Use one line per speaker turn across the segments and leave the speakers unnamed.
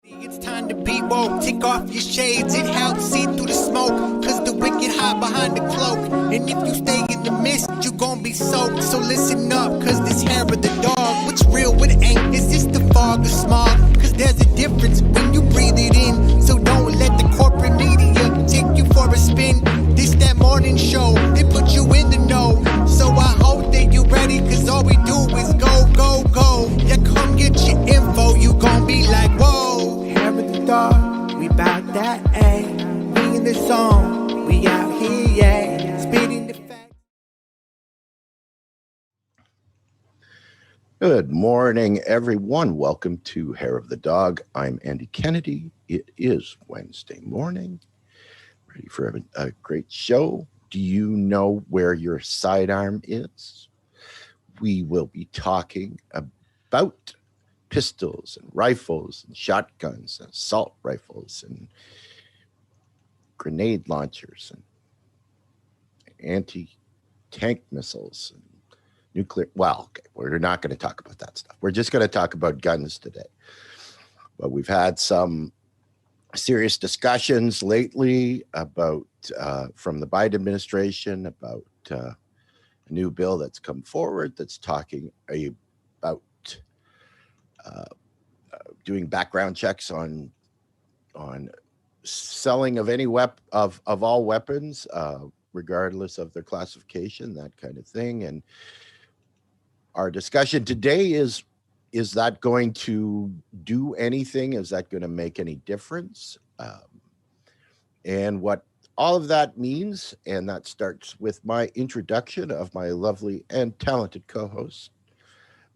It's time to be woke. Take off your shades, it helps see through the smoke. Cause the wicked hide behind the cloak. And if you stay in the mist, you gon' be soaked. So listen up, cause this hair of the dog. What's real, what ain't? Is this the fog or smog? Cause there's a difference when you breathe it in. So don't let the corporate media take you for a spin. This that morning show, they put you in the know. So I hope that you ready, cause all we do is go, go, go. Yeah, come get your info, you gon' be like, whoa. Hair of the dog, we bout that, ayy. We in the zone, we out here, yeah. Spitting the facts.
Good morning, everyone. Welcome to Hair of the Dog. I'm Andy Kennedy. It is Wednesday morning. Ready for a great show. Do you know where your sidearm is? We will be talking about pistols and rifles and shotguns and assault rifles and grenade launchers and anti-tank missiles and nuclear. Well, okay, we're not going to talk about that stuff. We're just going to talk about guns today. But we've had some serious discussions lately about from the Biden administration about a new bill that's come forward that's talking about doing background checks on selling of any of all weapons, regardless of their classification, that kind of thing. And our discussion today is that going to do anything? Is that going to make any difference? And what all of that means, and that starts with my introduction of my lovely and talented co-host,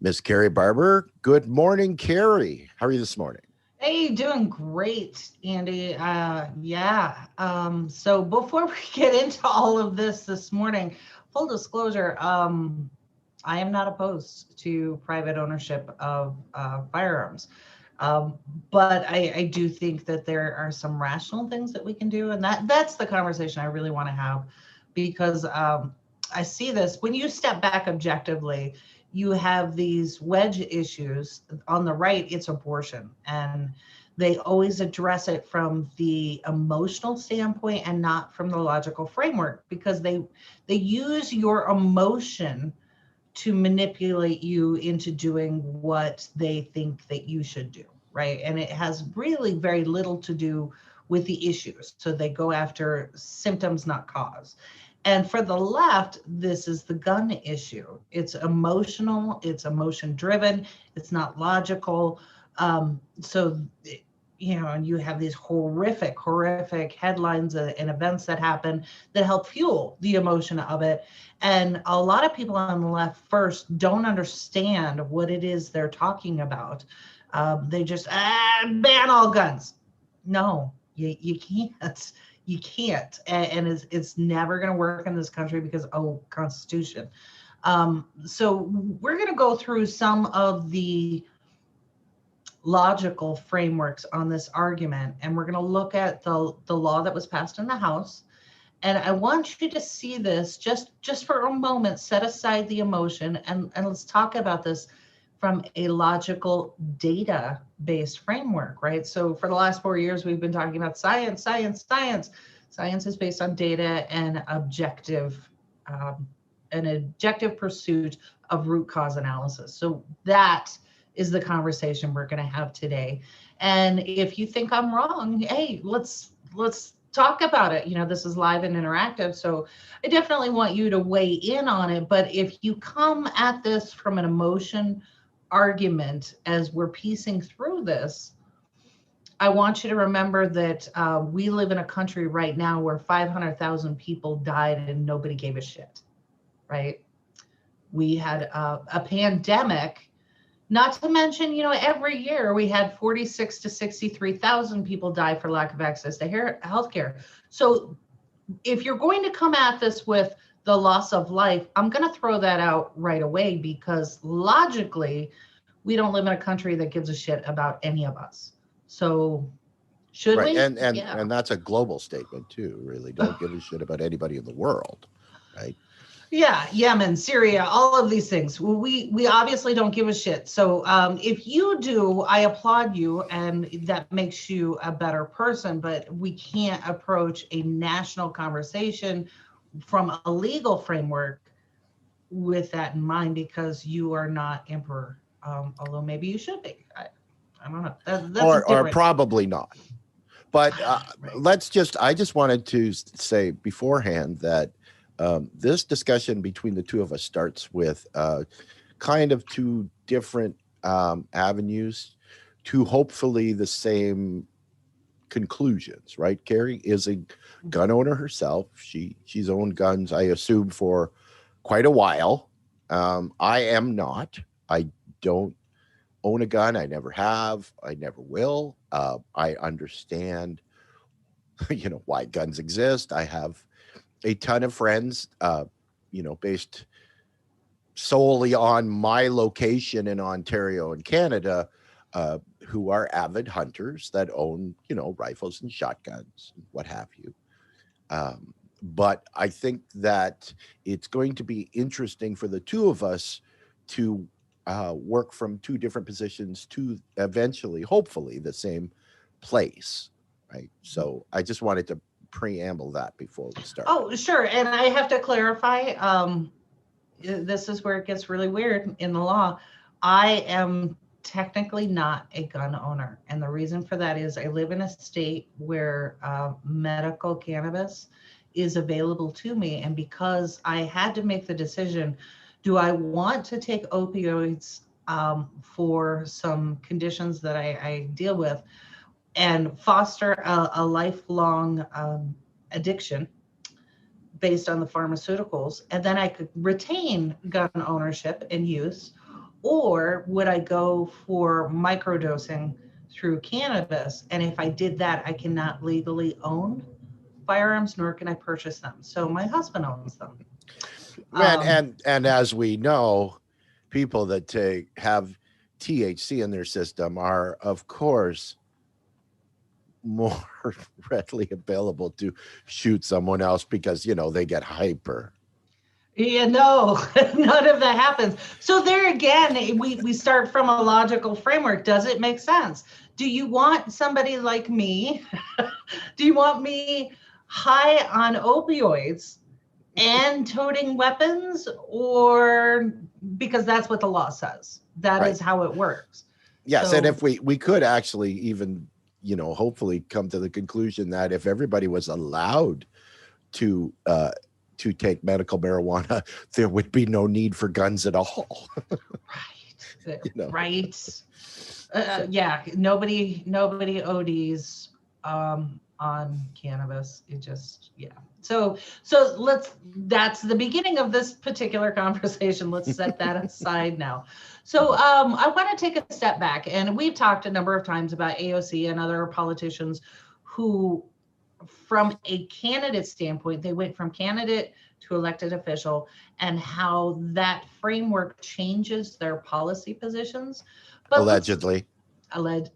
Miss Carrie Barber. Good morning, Carrie. How are you this morning?
Hey, doing great, Andy. So before we get into all of this morning, full disclosure, I am not opposed to private ownership of firearms. But I do think that there are some rational things that we can do. And that's the conversation I really want to have, because I see this when you step back objectively. You have these wedge issues. On the right, it's abortion. And they always address it from the emotional standpoint and not from the logical framework, because they use your emotion to manipulate you into doing what they think that you should do, right? And it has really very little to do with the issues. So they go after symptoms, not cause. And for the left, this is the gun issue. It's emotional, it's emotion driven, it's not logical. And you have these horrific headlines and events that happen that help fuel the emotion of it. And a lot of people on the left first don't understand what it is they're talking about. They just ban all guns. No, you can't. You can't, and it's never going to work in this country because, Constitution. So we're going to go through some of the logical frameworks on this argument, and we're going to look at the law that was passed in the House. And I want you to see this just for a moment, set aside the emotion, and let's talk about this from a logical data-based framework, right? So for the last 4 years, we've been talking about science. Science is based on data and an objective pursuit of root cause analysis. So that is the conversation we're going to have today. And if you think I'm wrong, hey, let's talk about it. This is live and interactive, so I definitely want you to weigh in on it. But if you come at this from an emotion argument as we're piecing through this, I want you to remember that we live in a country right now where 500,000 people died and nobody gave a shit, right? We had a pandemic, not to mention, every year we had 46 to 63,000 people die for lack of access to healthcare. So if you're going to come at this with the loss of life, I'm going to throw that out right away, because logically, we don't live in a country that gives a shit about any of us. So should we?
And that's a global statement too, really. Don't give a shit about anybody in the world, right?
Yeah, Yemen, Syria, all of these things. We obviously don't give a shit. So if you do, I applaud you, and that makes you a better person. But we can't approach a national conversation from a legal framework with that in mind, because you are not emperor. Although maybe you should be. I don't know. That's a
Or
different.
probably not. But
Right.
I just wanted to say beforehand that this discussion between the two of us starts with kind of two different avenues to hopefully the same conclusions, right? Carrie is a gun owner herself. She's owned guns, I assume, for quite a while. I am not. I don't own a gun. I never have. I never will. I understand, why guns exist. I have a ton of friends, based solely on my location in Ontario and Canada, who are avid hunters that own, rifles and shotguns, and what have you. But I think that it's going to be interesting for the two of us to work from two different positions to eventually, hopefully, the same place, right? So I just wanted to preamble that before we start.
Oh, sure. And I have to clarify. This is where it gets really weird in the law. I am technically not a gun owner. And the reason for that is I live in a state where medical cannabis is available to me. And because I had to make the decision, do I want to take opioids for some conditions that I deal with and foster a lifelong addiction based on the pharmaceuticals, and then I could retain gun ownership and use? Or would I go for microdosing through cannabis? And if I did that, I cannot legally own firearms, nor can I purchase them. So my husband owns them.
And as we know, people that have THC in their system are, of course, more readily available to shoot someone else because they get hyper.
Yeah, no, none of that happens. So there again, we start from a logical framework. Does it make sense? Do you want somebody like me? Do you want me high on opioids and toting weapons? Or because that's what the law says. That
Right.
is how it works.
Yes, and
So
if we could actually even hopefully come to the conclusion that if everybody was allowed to take medical marijuana, there would be no need for guns at all.
right,
You know.
right.
So,
Yeah, nobody ODs on cannabis. It just, yeah. So that's the beginning of this particular conversation. Let's set that aside now. So I want to take a step back, and we've talked a number of times about AOC and other politicians who, from a candidate standpoint, they went from candidate to elected official, and how that framework changes their policy positions. But
allegedly.
Allegedly,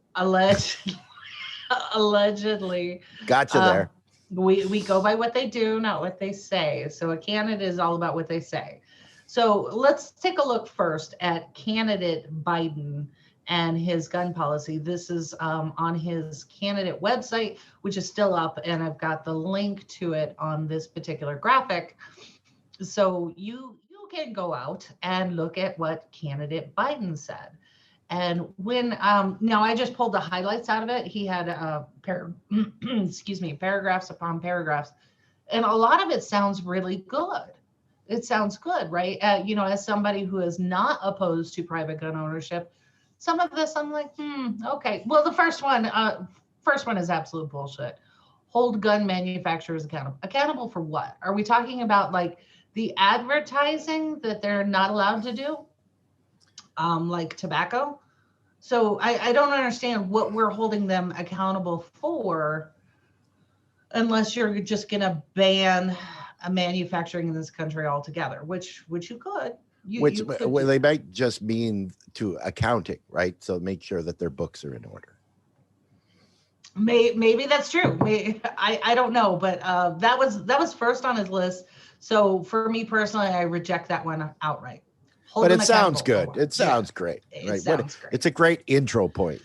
allegedly,
Gotcha
uh,
there.
we go by what they do, not what they say. So a candidate is all about what they say. So let's take a look first at candidate Biden and his gun policy. This is on his candidate website, which is still up, and I've got the link to it on this particular graphic. So you can go out and look at what candidate Biden said. And when now I just pulled the highlights out of it. He had excuse me, paragraphs upon paragraphs, and a lot of it sounds really good. It sounds good, right? As somebody who is not opposed to private gun ownership, some of this I'm like, okay. Well, the first one is absolute bullshit. Hold gun manufacturers accountable. Accountable for what? Are we talking about like the advertising that they're not allowed to do, like tobacco? So I don't understand what we're holding them accountable for, unless you're just going to ban manufacturing in this country altogether, which you could. You could
Well,
do
they
that.
might just mean to accounting, right? So make sure that their books are in order.
Maybe that's true. I don't know, but that was first on his list. So for me personally, I reject that one outright. Hold
But
them
it sounds
accountable for
good.
one.
It sounds great.
It
Right.
sounds great.
It's a great intro point.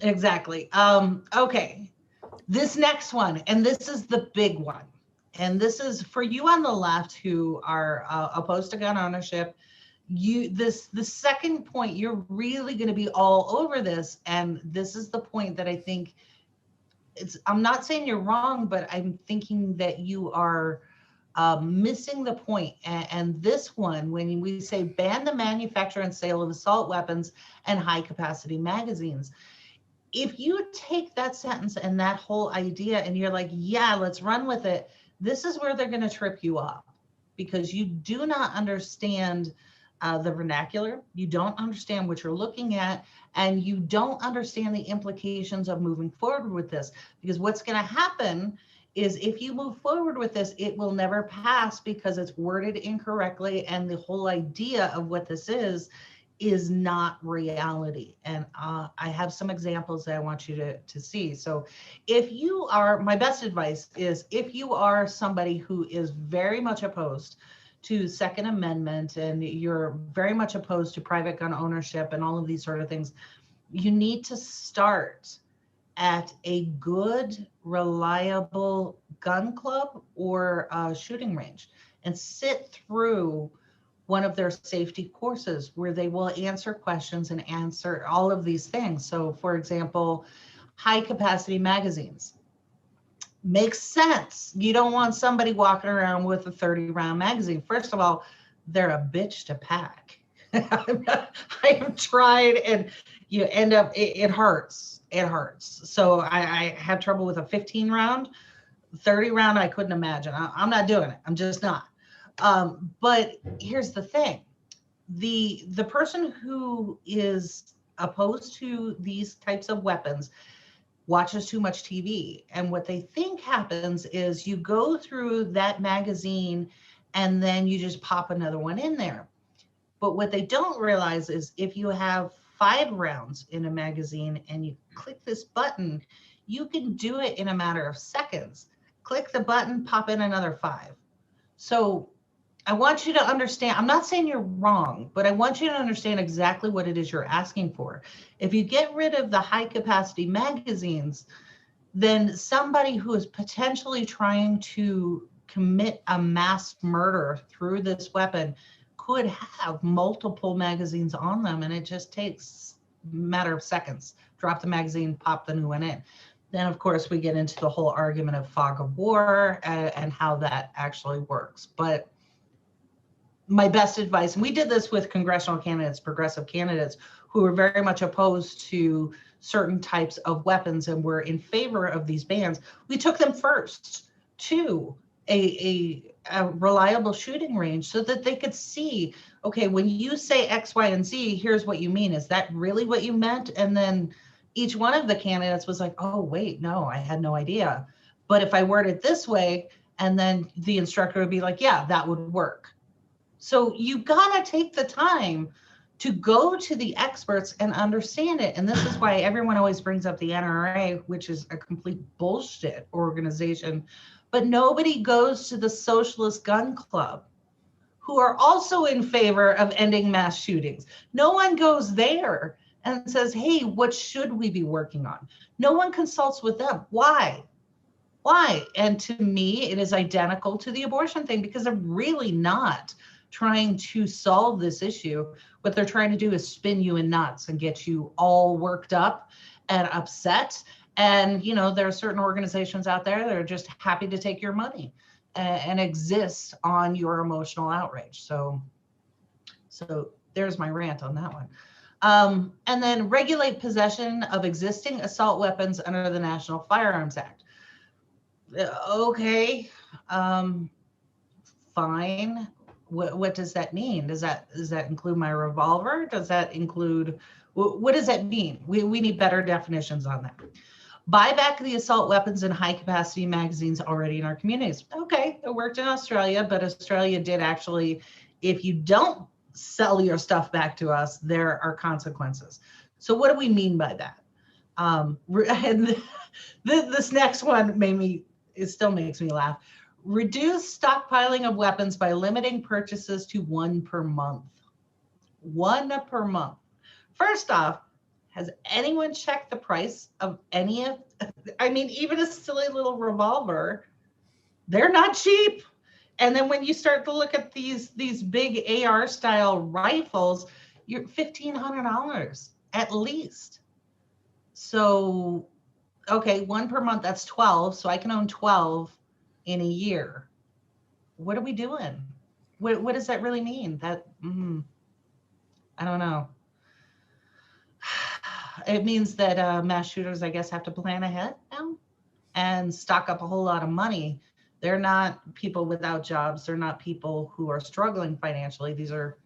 Exactly. Okay. This next one, and this is the big one. And this is for you on the left who are opposed to gun ownership. The second point, you're really going to be all over this. And this is the point that I think I'm not saying you're wrong, but I'm thinking that you are missing the point. And this one, when we say ban the manufacture and sale of assault weapons and high capacity magazines, if you take that sentence and that whole idea and you're like, yeah, let's run with it, this is where they're going to trip you up, because you do not understand the vernacular. You don't understand what you're looking at, and you don't understand the implications of moving forward with this. Because what's going to happen is if you move forward with this, it will never pass because it's worded incorrectly, and the whole idea of what this is not reality. And I have some examples that I want you to see. So if you are, my best advice is, if you are somebody who is very much opposed to Second Amendment and you're very much opposed to private gun ownership and all of these sort of things, you need to start at a good, reliable gun club or shooting range and sit through one of their safety courses where they will answer questions and answer all of these things. So for example, high capacity magazines. Makes sense. You don't want somebody walking around with a 30-round magazine. First of all, they're a bitch to pack. I have tried, and you end up, it hurts. It hurts. So I have trouble with a 15-round. 30-round, I couldn't imagine. I'm not doing it. I'm just not. But here's the thing. The person who is opposed to these types of weapons watches too much TV. And what they think happens is you go through that magazine and then you just pop another one in there. But what they don't realize is if you have 5 rounds in a magazine and you click this button, you can do it in a matter of seconds. Click the button, pop in another 5. So I want you to understand, I'm not saying you're wrong, but I want you to understand exactly what it is you're asking for. If you get rid of the high capacity magazines, then somebody who is potentially trying to commit a mass murder through this weapon could have multiple magazines on them, and it just takes a matter of seconds. Drop the magazine, pop the new one in. Then, of course, we get into the whole argument of fog of war and how that actually works. But my best advice, and we did this with congressional candidates, progressive candidates, who were very much opposed to certain types of weapons and were in favor of these bans. We took them first to a reliable shooting range so that they could see, okay, when you say X, Y, and Z, here's what you mean. Is that really what you meant? And then each one of the candidates was like, oh, wait, no, I had no idea. But if I word it this way, and then the instructor would be like, yeah, that would work. So you gotta take the time to go to the experts and understand it. And this is why everyone always brings up the NRA, which is a complete bullshit organization. But nobody goes to the Socialist Gun Club, who are also in favor of ending mass shootings. No one goes there and says, hey, what should we be working on? No one consults with them. Why? Why? And to me, it is identical to the abortion thing, because they're really not trying to solve this issue. What they're trying to do is spin you in knots and get you all worked up and upset. And, you know, there are certain organizations out there that are just happy to take your money and exist on your emotional outrage. So there's my rant on that one. And then regulate possession of existing assault weapons under the National Firearms Act. Okay, fine. What does that mean? Does that include my revolver? Does that include, what does that mean? We need better definitions on that. Buy back the assault weapons and high capacity magazines already in our communities. Okay, it worked in Australia, but Australia did actually, if you don't sell your stuff back to us, there are consequences. So what do we mean by that? And this next one it still makes me laugh. Reduce stockpiling of weapons by limiting purchases to 1 per month. 1 per month. First off, has anyone checked the price of any of, I mean, even a silly little revolver, they're not cheap. And then when you start to look at these big AR style rifles, you're $1,500 at least. So, okay, 1 per month, that's 12. So I can own 12 in a year. What are we doing? What does that really mean? That, I don't know. It means that mass shooters, I guess, have to plan ahead now and stock up a whole lot of money. They're not people without jobs. They're not people who are struggling financially. These are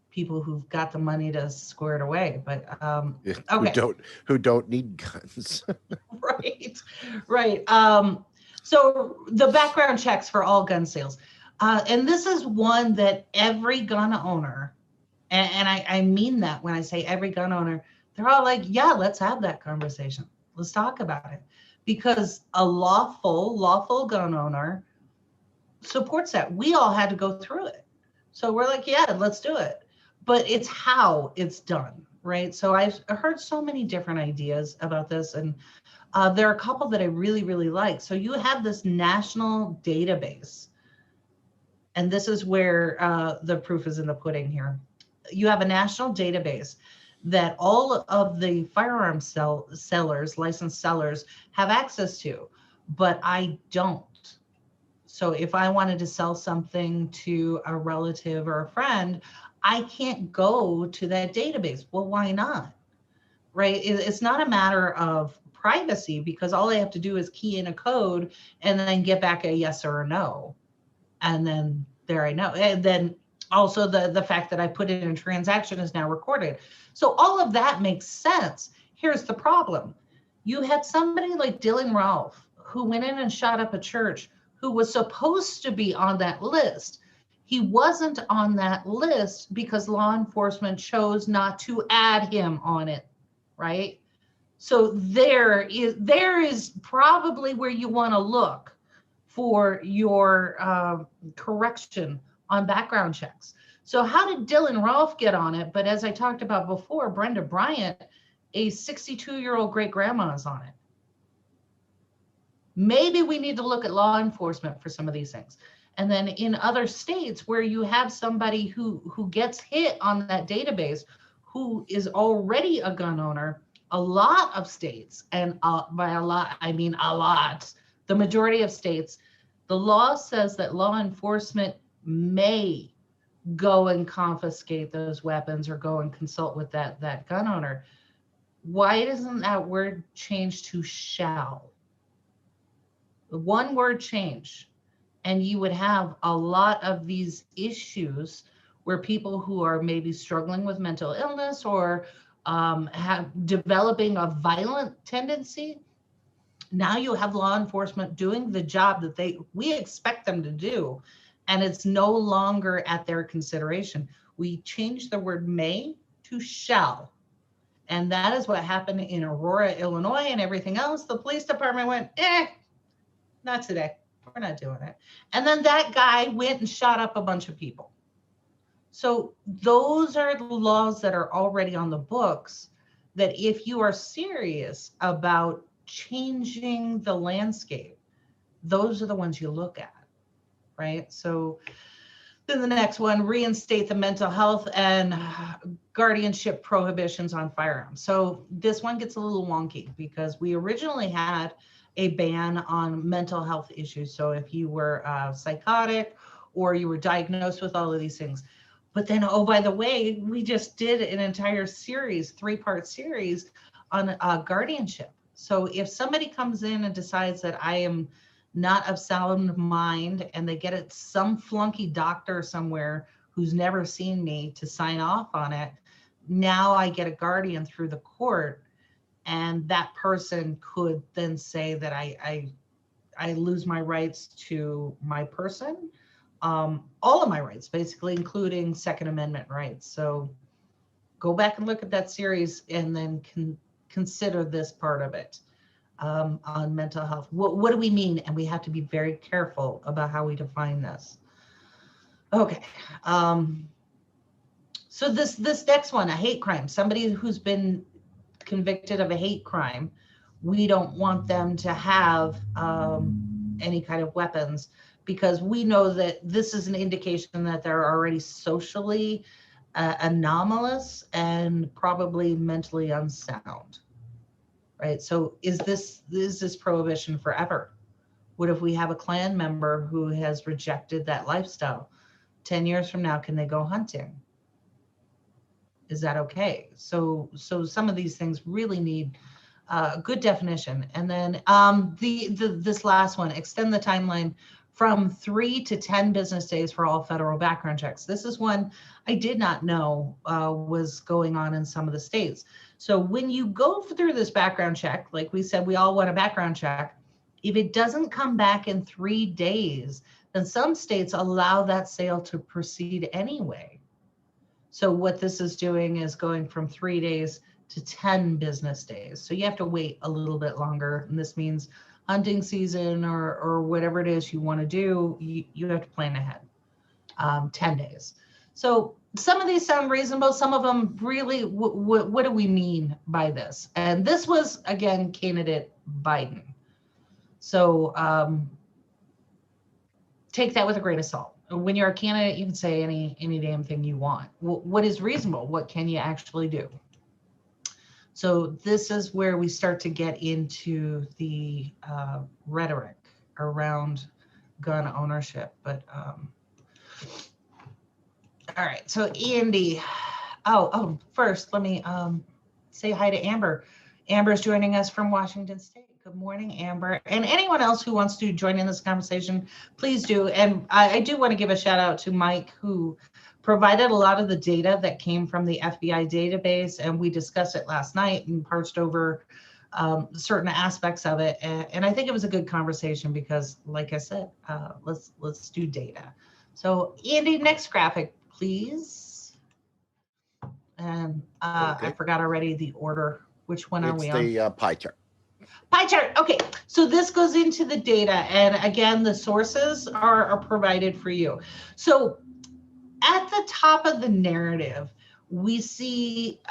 people who've got the money to square it away. But okay,
who don't need guns.
right. So the background checks for all gun sales, and this is one that every gun owner, and I mean that when I say every gun owner, they're all like, yeah, let's have that conversation. Let's talk about it. Because a lawful gun owner supports that. We all had to go through it. So we're like, yeah, let's do it. But it's how it's done, right? So I've heard so many different ideas about this. And there are a couple that I really, really like. So you have this national database. And this is where the proof is in the pudding here. You have a national database that all of the firearm sellers, licensed sellers, have access to, but I don't. So if I wanted to sell something to a relative or a friend, I can't go to that database. Well, why not? Right? It's not a matter of privacy, because all I have to do is key in a code and then get back a yes or a no. And then there I know. And then also the fact that I put it in a transaction is now recorded. So all of that makes sense. Here's the problem. You had somebody like Dylan Ralph who went in and shot up a church, who was supposed to be on that list. He wasn't on that list because law enforcement chose not to add him on it, right? So there is probably where you want to look for your correction on background checks. So how did Dylan Rolfe get on it? But as I talked about before, Brenda Bryant, a 62-year-old great grandma, is on it. Maybe we need to look at law enforcement for some of these things. And then in other states where you have somebody who gets hit on that database, who is already a gun owner, a lot of states, and by a lot, I mean a lot, the majority of states, the law says that law enforcement may go and confiscate those weapons or go and consult with that gun owner. Why isn't that word changed to shall? The one word change, and you would have a lot of these issues where people who are maybe struggling with mental illness or have developing a violent tendency. Now you have law enforcement doing the job that we expect them to do, and it's no longer at their consideration. We changed the word may to shall. And that is what happened in Aurora, Illinois, and everything else. The police department went, not today. We're not doing it. And then that guy went and shot up a bunch of people. So those are the laws that are already on the books, that if you are serious about changing the landscape, those are the ones you look at, right? So then the next one, reinstate the mental health and guardianship prohibitions on firearms. So this one gets a little wonky because we originally had a ban on mental health issues. So if you were psychotic or you were diagnosed with all of these things. But then, oh, by the way, we just did an entire series, 3-part series on guardianship. So if somebody comes in and decides that I am not of sound mind and they get it, some flunky doctor somewhere who's never seen me to sign off on it, now I get a guardian through the court, and that person could then say that I lose my rights to my person, all of my rights, basically, including Second Amendment rights. So go back and look at that series and then consider this part of it. on mental health. What do we mean? And we have to be very careful about how we define this. Okay. So this next one, a hate crime, somebody who's been convicted of a hate crime, we don't want them to have any kind of weapons, because we know that this is an indication that they're already socially anomalous and probably mentally unsound, right? So is this prohibition forever? What if we have a Klan member who has rejected that lifestyle? 10 years from now, can they go hunting? Is that okay? So some of these things really need a good definition. And then this last one, extend the timeline from 3 to 10 business days for all federal background checks. This is one I did not know was going on in some of the states. So when you go through this background check, like we said, we all want a background check. If it doesn't come back in 3 days, then some states allow that sale to proceed anyway. So what this is doing is going from 3 days to 10 business days. So you have to wait a little bit longer. And this means hunting season or whatever it is you want to do, you have to plan ahead, 10 days. So some of these sound reasonable. Some of them really, what do we mean by this? And this was, again, candidate Biden. So take that with a grain of salt. When you're a candidate, you can say any damn thing you want. What is reasonable? What can you actually do? So this is where we start to get into the rhetoric around gun ownership. But all right, so Andy, first let me say hi to Amber. Amber's joining us from Washington State. Good morning, Amber. And anyone else who wants to join in this conversation, please do. And I do want to give a shout out to Mike, who provided a lot of the data that came from the FBI database. And we discussed it last night and parsed over certain aspects of it. And I think it was a good conversation because, like I said, let's do data. So Andy, next graphic, please. And okay. I forgot already the order. Which one are we on?
It's the pie chart.
Pie chart. Okay, so this goes into the data, and again, the sources are provided for you. So at the top of the narrative, we see,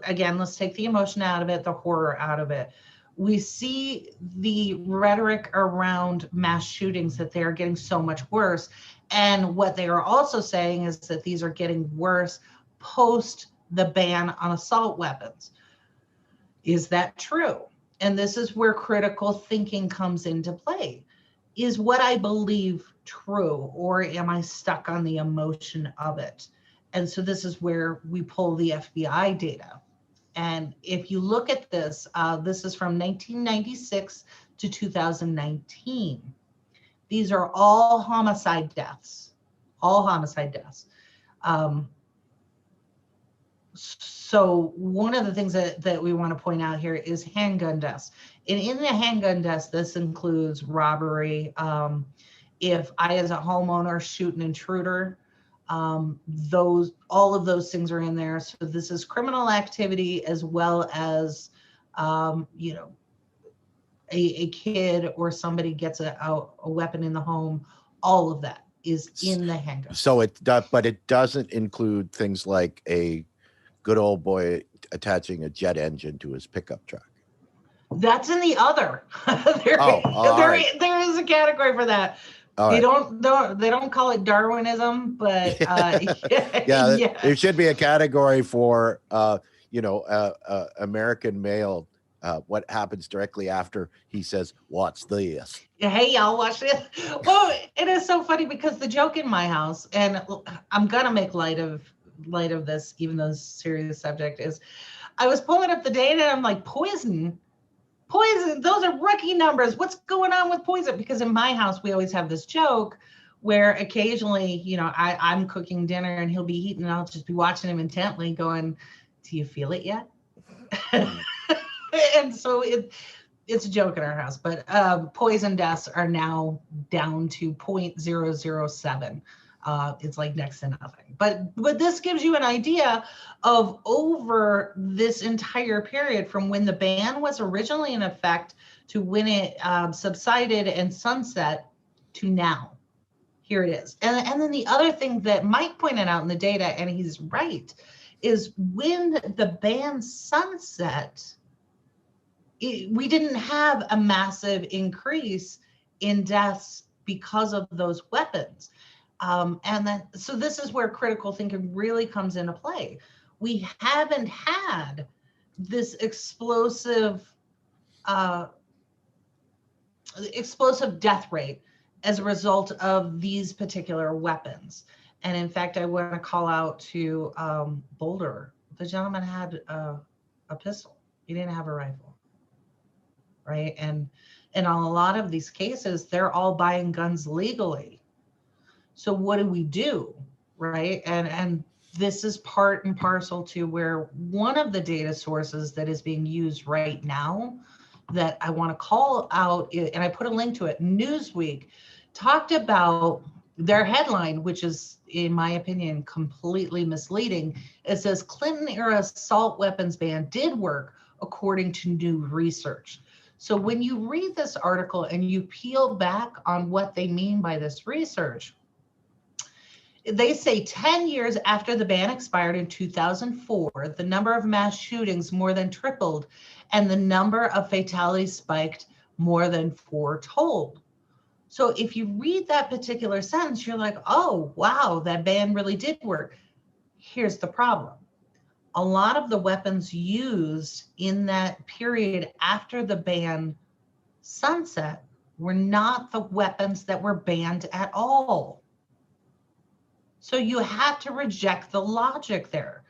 again, let's take the emotion out of it, the horror out of it. We see the rhetoric around mass shootings, that they are getting so much worse. And what they are also saying is that these are getting worse post the ban on assault weapons. Is that true? And this is where critical thinking comes into play. Is what I believe true, or am I stuck on the emotion of it? And so this is where we pull the FBI data. And if you look at this, this is from 1996 to 2019. These are all homicide deaths, all homicide deaths. So one of the things that we want to point out here is handgun deaths. And in the handgun deaths, this includes robbery. If I, as a homeowner, shoot an intruder, all of those things are in there. So this is criminal activity, as well as, a kid or somebody gets a weapon in the home. All of that is in the handgun.
So but it doesn't include things like a good old boy attaching a jet engine to his pickup truck.
That's in the other. There is a category for that. They don't call it Darwinism, but
there should be a category for American male. What happens directly after he says, "What's this?"
Hey, y'all, watch this. Well, it is so funny because the joke in my house, and I'm gonna make light of this, even though it's a serious subject, is I was pulling up the data and I'm like, poison, those are rookie numbers. What's going on with poison? Because in my house, we always have this joke where occasionally, I'm cooking dinner and he'll be eating and I'll just be watching him intently going, do you feel it yet? And so it's a joke in our house, but poison deaths are now down to 0.007. It's like next to nothing. But this gives you an idea of over this entire period from when the ban was originally in effect to when it subsided and sunset to now. Here it is. And then the other thing that Mike pointed out in the data, and he's right, is when the ban sunset, we didn't have a massive increase in deaths because of those weapons. And then, so this is where critical thinking really comes into play. We haven't had this explosive death rate as a result of these particular weapons. And in fact, I want to call out to Boulder. The gentleman had a pistol. He didn't have a rifle, right? And in a lot of these cases, they're all buying guns legally. So what do, right? And this is part and parcel to where one of the data sources that is being used right now that I want to call out, and I put a link to it, Newsweek talked about their headline, which is, in my opinion, completely misleading. It says Clinton era assault weapons ban did work according to new research. So when you read this article and you peel back on what they mean by this research, they say 10 years after the ban expired in 2004, the number of mass shootings more than tripled and the number of fatalities spiked more than foretold. So if you read that particular sentence, you're like, oh, wow, that ban really did work. Here's the problem. A lot of the weapons used in that period after the ban sunset were not the weapons that were banned at all. So you have to reject the logic there.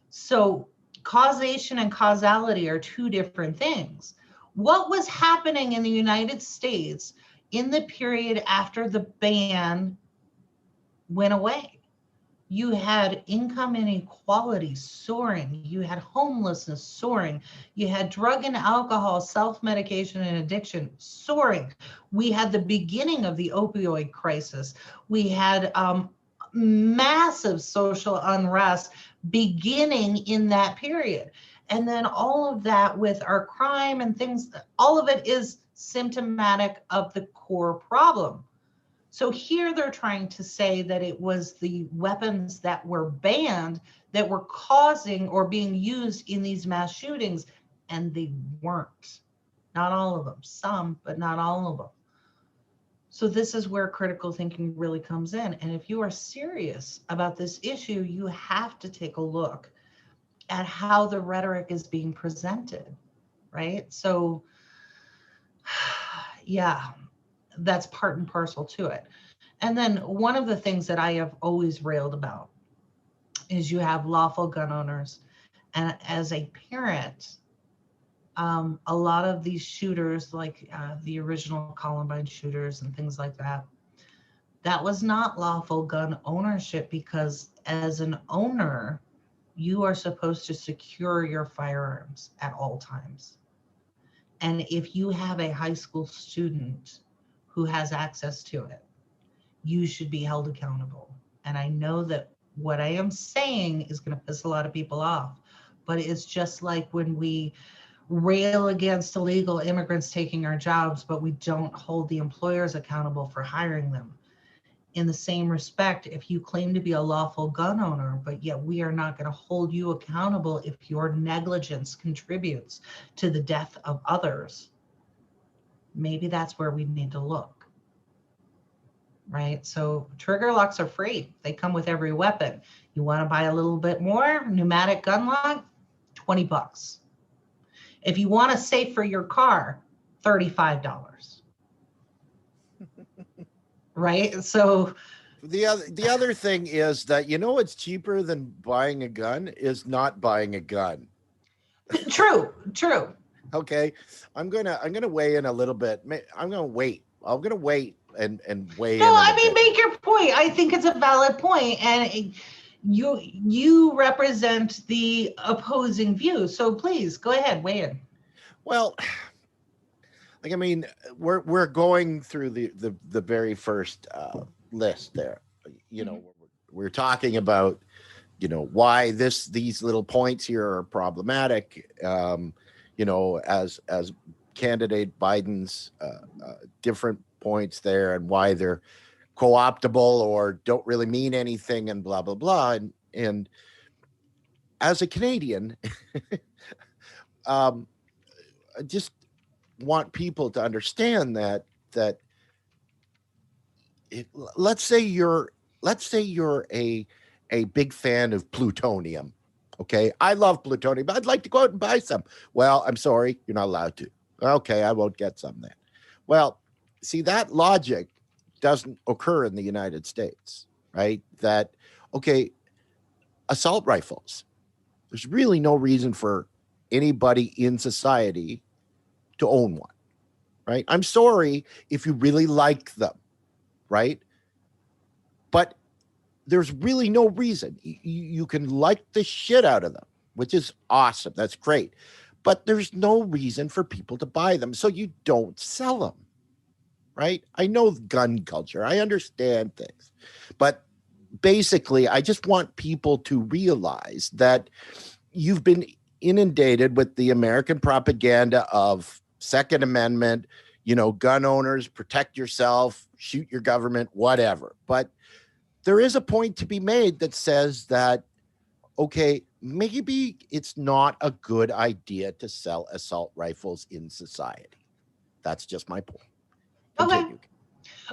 So causation and causality are two different things. What was happening in the United States in the period after the ban went away? You had income inequality soaring. You had homelessness soaring. You had drug and alcohol, self-medication and addiction soaring. We had the beginning of the opioid crisis. We had massive social unrest beginning in that period. And then all of that with our crime and things, all of it is symptomatic of the core problem. So here they're trying to say that it was the weapons that were banned that were causing or being used in these mass shootings, and they weren't. Not all of them, some, but not all of them. So this is where critical thinking really comes in. And if you are serious about this issue, you have to take a look at how the rhetoric is being presented, right? So yeah, that's part and parcel to it. And then one of the things that I have always railed about is you have lawful gun owners. And as a parent, a lot of these shooters, like the original Columbine shooters and things like that, that was not lawful gun ownership, because as an owner, you are supposed to secure your firearms at all times. And if you have a high school student who has access to it, you should be held accountable. And I know that what I am saying is going to piss a lot of people off, but it's just like when we rail against illegal immigrants taking our jobs, but we don't hold the employers accountable for hiring them. In the same respect, if you claim to be a lawful gun owner, but yet we are not going to hold you accountable if your negligence contributes to the death of others, maybe that's where we need to look, right? So trigger locks are free. They come with every weapon. You want to buy a little bit more, pneumatic gun lock, $20. If you want a safe for your car, $35. Right? So
the other thing is that, you know, what's cheaper than buying a gun is not buying a gun.
True.
Okay, I'm gonna weigh in a little bit. I'm gonna wait and weigh in.
No, I mean, make your point. I think it's a valid point, and you represent the opposing view. So please go ahead, weigh in.
Well, like, I mean, we're going through the very first list there. you know, we're talking about, you know, why these little points here are problematic, you know, as candidate Biden's different points there, and why they're co-optable or don't really mean anything, and blah blah blah. And as a Canadian, I just want people to understand that let's say you're a big fan of plutonium. Okay, I love plutonium, but I'd like to go out and buy some. Well, I'm sorry, you're not allowed to. Okay, I won't get some then. Well, see, that logic doesn't occur in the United States, right? That, okay, assault rifles, there's really no reason for anybody in society to own one, right? I'm sorry if you really like them, right? But there's really no reason. You can like the shit out of them, which is awesome. That's great. But there's no reason for people to buy them, so you don't sell them, right? I know gun culture. I understand things. But basically, I just want people to realize that you've been inundated with the American propaganda of Second Amendment, you know, gun owners, protect yourself, shoot your government, whatever. But there is a point to be made that says that, okay, maybe it's not a good idea to sell assault rifles in society. That's just my point. Continue.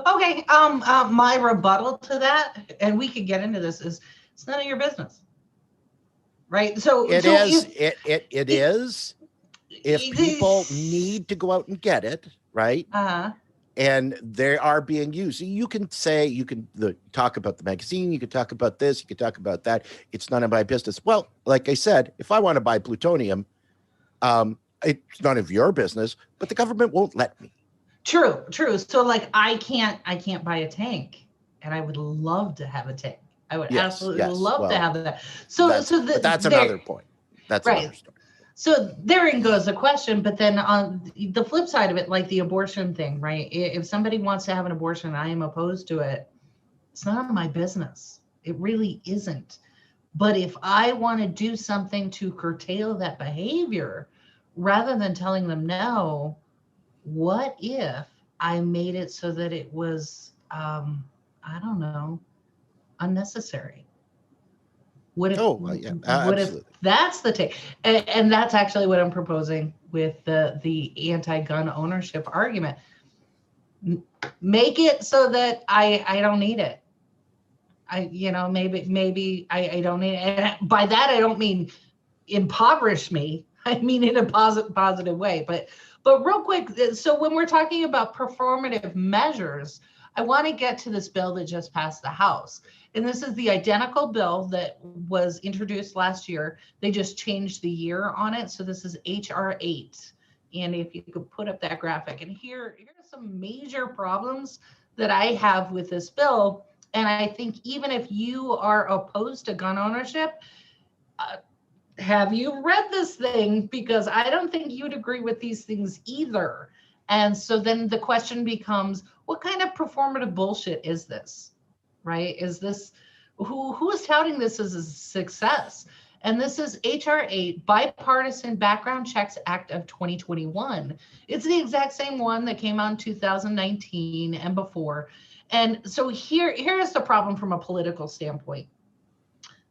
Okay. My rebuttal to that, and we could get into this, is it's none of your business, right? So
it is. If people need to go out and get it, right? And they are being used. So you can talk about the magazine, you can talk about this, you can talk about that. It's none of my business. Well, like I said, if I want to buy plutonium, it's none of your business, but the government won't let me.
True. So like I can't buy a tank, and I would love to have a tank. I would absolutely love to have that.
But that's another point. That's right. Another story.
So therein goes the question, but then on the flip side of it, like the abortion thing, right? If somebody wants to have an abortion, I am opposed to it. It's none of my business. It really isn't. But if I want to do something to curtail that behavior, rather than telling them no, what if I made it so that it was, I don't know, unnecessary? What if that's the take? And that's actually what I'm proposing with the anti-gun ownership argument. Make it so that I don't need it. Maybe I don't need it. And by that, I don't mean impoverish me. I mean in a positive way. But real quick, so when we're talking about performative measures, I want to get to this bill that just passed the House. And this is the identical bill that was introduced last year. They just changed the year on it. So this is HR 8. And if you could put up that graphic. And here are some major problems that I have with this bill. And I think even if you are opposed to gun ownership, have you read this thing? Because I don't think you'd agree with these things either. And so then the question becomes, what kind of performative bullshit is this? Right? Is this who is touting this as a success? And this is HR 8, Bipartisan Background Checks Act of 2021. It's the exact same one that came out in 2019 and before. And so here's the problem from a political standpoint.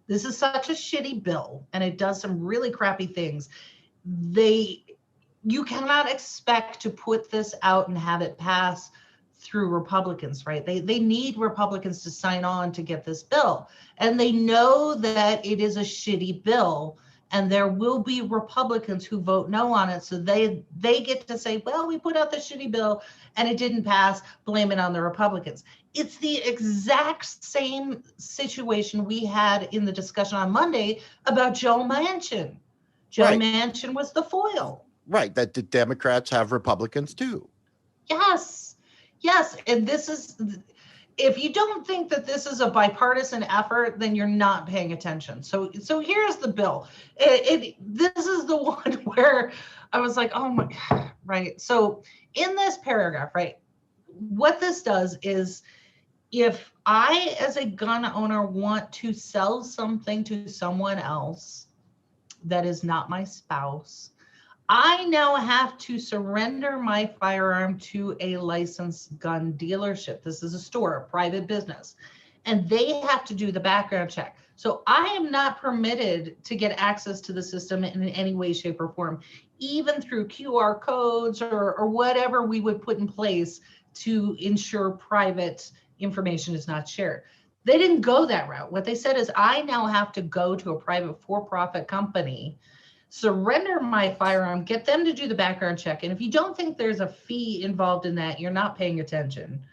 This is such a shitty bill, and it does some really crappy things. You cannot expect to put this out and have it pass through Republicans, right? They need Republicans to sign on to get this bill. And they know that it is a shitty bill, and there will be Republicans who vote no on it. So they get to say, well, we put out the shitty bill and it didn't pass, blame it on the Republicans. It's the exact same situation we had in the discussion on Monday about Joe Manchin. Joe Manchin was the foil.
Right, that the Democrats have Republicans too.
Yes, and this is, if you don't think that this is a bipartisan effort, then you're not paying attention. So here's the bill. This is the one where I was like, oh my God, right? So in this paragraph, right, what this does is if I, as a gun owner, want to sell something to someone else that is not my spouse, I now have to surrender my firearm to a licensed gun dealership. This is a store, a private business, and they have to do the background check. So I am not permitted to get access to the system in any way, shape, or form, even through QR codes or whatever we would put in place to ensure private information is not shared. They didn't go that route. What they said is, I now have to go to a private for-profit company, surrender my firearm, get them to do the background check. And if you don't think there's a fee involved in that, you're not paying attention.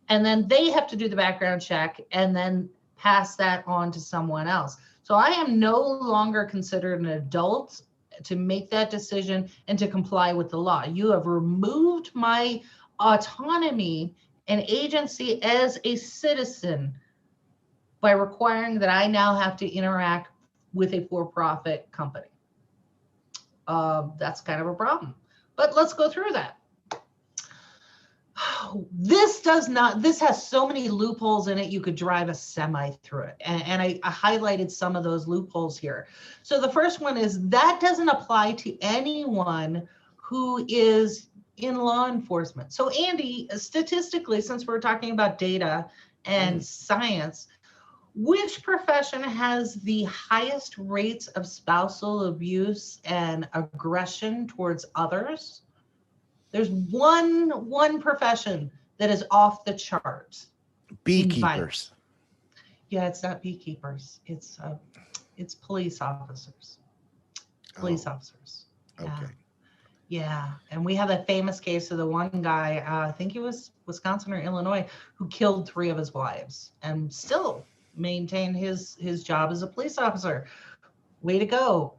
And then they have to do the background check and then pass that on to someone else. So I am no longer considered an adult to make that decision and to comply with the law. You have removed my autonomy and agency as a citizen by requiring that I now have to interact with a for-profit company. That's kind of a problem, but let's go through that. This has so many loopholes in it, you could drive a semi through it. And I highlighted some of those loopholes here. So the first one is that doesn't apply to anyone who is in law enforcement. So Andy, statistically, since we're talking about data and science, which profession has the highest rates of spousal abuse and aggression towards others? There's one profession that is off the charts.
Beekeepers.
Yeah, it's not beekeepers. It's police officers. Police officers. Yeah.
Okay.
Yeah, and we have that famous case of the one guy, I think he was Wisconsin or Illinois, who killed 3 of his wives and still maintained his job as a police officer. Way to go,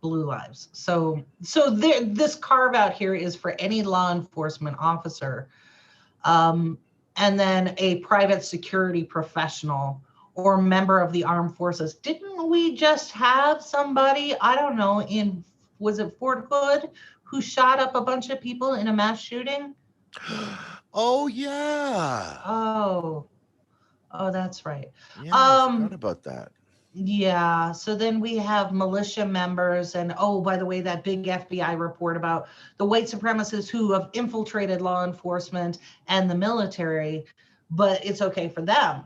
Blue Lives. So this carve out here is for any law enforcement officer, and then a private security professional or member of the armed forces. Didn't we just have somebody, I don't know, was it Fort Hood, who shot up a bunch of people in a mass shooting?
Oh yeah.
Oh, that's right.
Yeah, I forgot about that.
Yeah, so then we have militia members, and oh, by the way, that big FBI report about the white supremacists who have infiltrated law enforcement and the military, but it's okay for them.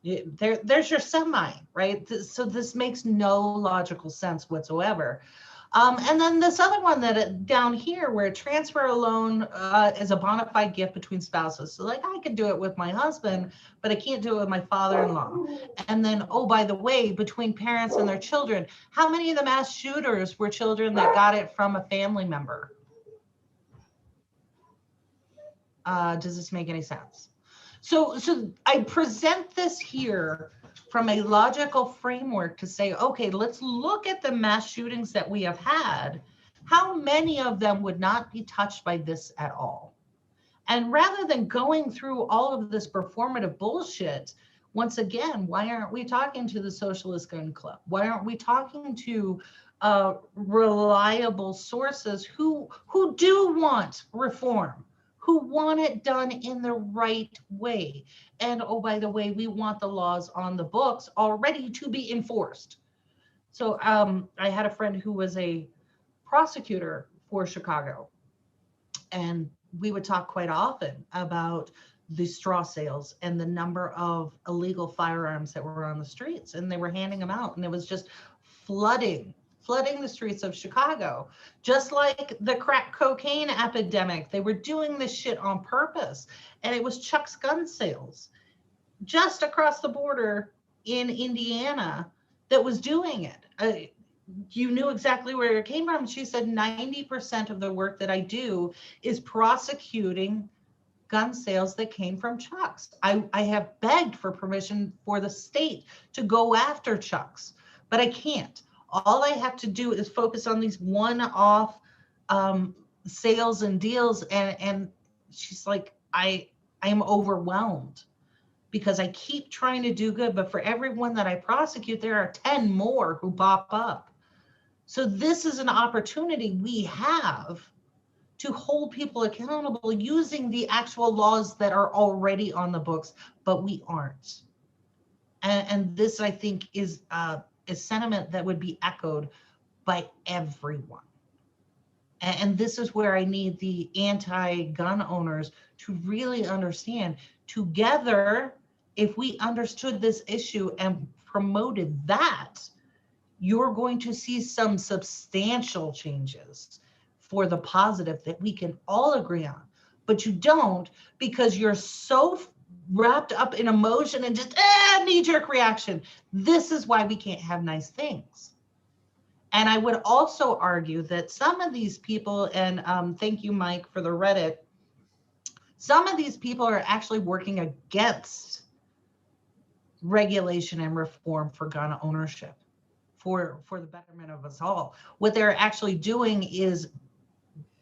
There's your semi, right? So this makes no logical sense whatsoever. And then this other one that down here where transfer a loan is a bona fide gift between spouses. So like I could do it with my husband, but I can't do it with my father-in-law. And then, oh, by the way, between parents and their children, how many of the mass shooters were children that got it from a family member? Does this make any sense? So I present this here from a logical framework to say, okay, let's look at the mass shootings that we have had. How many of them would not be touched by this at all? And rather than going through all of this performative bullshit, once again, why aren't we talking to the Socialist Gun Club? Why aren't we talking to reliable sources who do want reform, who want it done in the right way? And oh, by the way, we want the laws on the books already to be enforced. So I had a friend who was a prosecutor for Chicago, and we would talk quite often about the straw sales and the number of illegal firearms that were on the streets, and they were handing them out, and it was just flooding the streets of Chicago, just like the crack cocaine epidemic. They were doing this shit on purpose, and it was Chuck's gun sales just across the border in Indiana that was doing it. You knew exactly where it came from. She said 90% of the work that I do is prosecuting gun sales that came from Chuck's. I have begged for permission for the state to go after Chuck's, but I can't. All I have to do is focus on these one-off sales and deals. And she's like, I am overwhelmed because I keep trying to do good, but for everyone that I prosecute, there are 10 more who pop up. So this is an opportunity we have to hold people accountable using the actual laws that are already on the books, but we aren't. And this, I think, is a sentiment that would be echoed by everyone. And this is where I need the anti-gun owners to really understand. Together, if we understood this issue and promoted that, you're going to see some substantial changes for the positive that we can all agree on. But you don't, because you're so wrapped up in emotion and just knee-jerk reaction. This is why we can't have nice things. And I would also argue that some of these people, and thank you, Mike, for the Reddit, some of these people are actually working against regulation and reform for gun ownership, for the betterment of us all. What they're actually doing is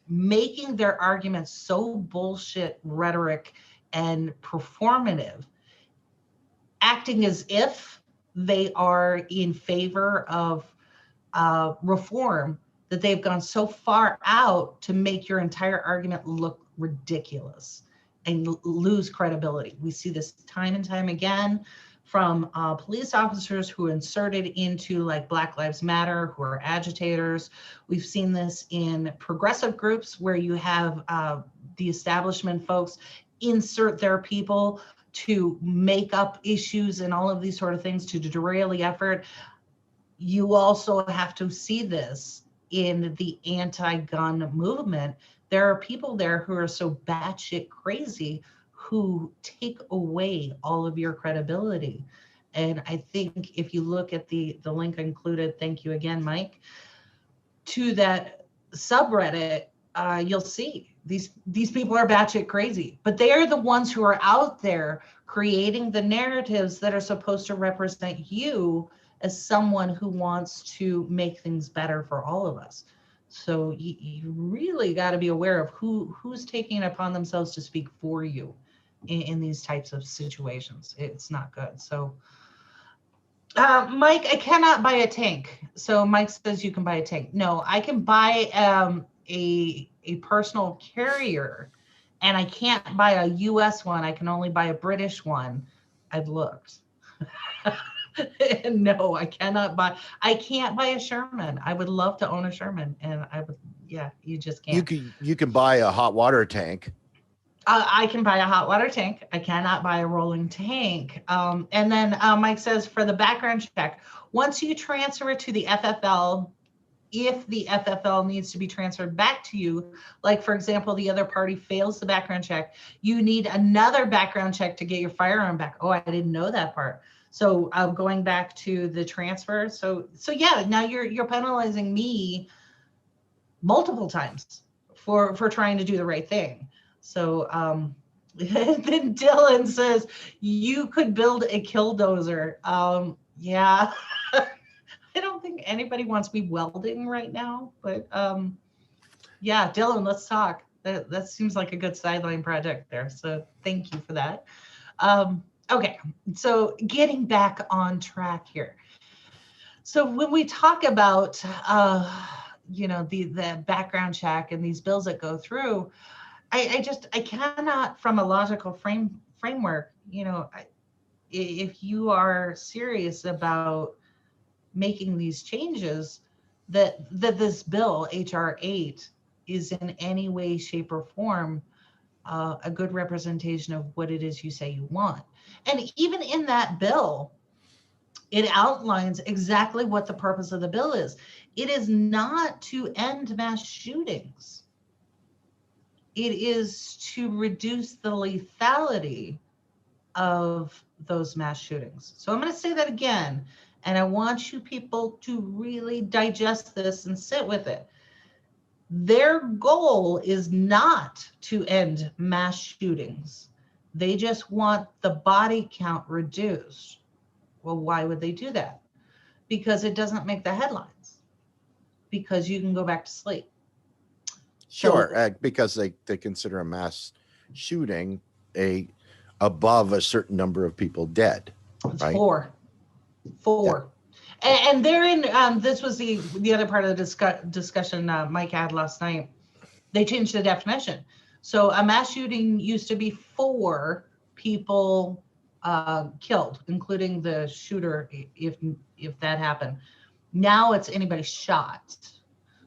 making their arguments so bullshit rhetoric and performative, acting as if they are in favor of reform, that they've gone so far out to make your entire argument look ridiculous and lose credibility. We see this time and time again from police officers who are inserted into like Black Lives Matter, who are agitators. We've seen this in progressive groups where you have the establishment folks insert their people to make up issues and all of these sort of things to derail the effort. You also have to see this in the anti-gun movement. There are people there who are so batshit crazy who take away all of your credibility. And I think if you look at the link included, thank you again, Mike, to that subreddit, you'll see these people are batshit crazy, but they are the ones who are out there creating the narratives that are supposed to represent you as someone who wants to make things better for all of us. So you really got to be aware of who's taking it upon themselves to speak for you in these types of situations. It's not good. So Mike, I cannot buy a tank. So Mike says you can buy a tank. No, I can buy a personal carrier, and I can't buy a US one. I can only buy a British one. I've looked. No, I cannot buy. I can't buy a Sherman. I would love to own a Sherman, and I would. Yeah, you just can't.
You can buy a hot water tank.
I can buy a hot water tank. I cannot buy a rolling tank. And then Mike says for the background check, once you transfer it to the FFL, if the FFL needs to be transferred back to you, like for example, the other party fails the background check, you need another background check to get your firearm back. Oh, I didn't know that part. So going back to the transfer. So yeah, now you're penalizing me multiple times for trying to do the right thing. So then Dylan says, you could build a killdozer. Yeah, I don't think anybody wants me welding right now, but yeah, Dylan, let's talk. That seems like a good sideline project there. So thank you for that. Okay, so getting back on track here. So when we talk about, the background check and these bills that go through, I cannot, from a logical framework, if you are serious about making these changes, that this bill, HR 8, is in any way, shape, or form a good representation of what it is you say you want. And even in that bill, it outlines exactly what the purpose of the bill is. It is not to end mass shootings. It is to reduce the lethality of those mass shootings. So I'm going to say that again, and I want you people to really digest this and sit with it. Their goal is not to end mass shootings. They just want the body count reduced. Well, why would they do that? Because it doesn't make the headlines. Because you can go back to sleep.
Sure, because they consider a mass shooting above a certain number of people dead.
It's
right?
Four. Yeah. And therein, this was the other part of the discussion Mike had last night. They changed the definition. So a mass shooting used to be 4 people killed, including the shooter, if that happened. Now it's anybody shot.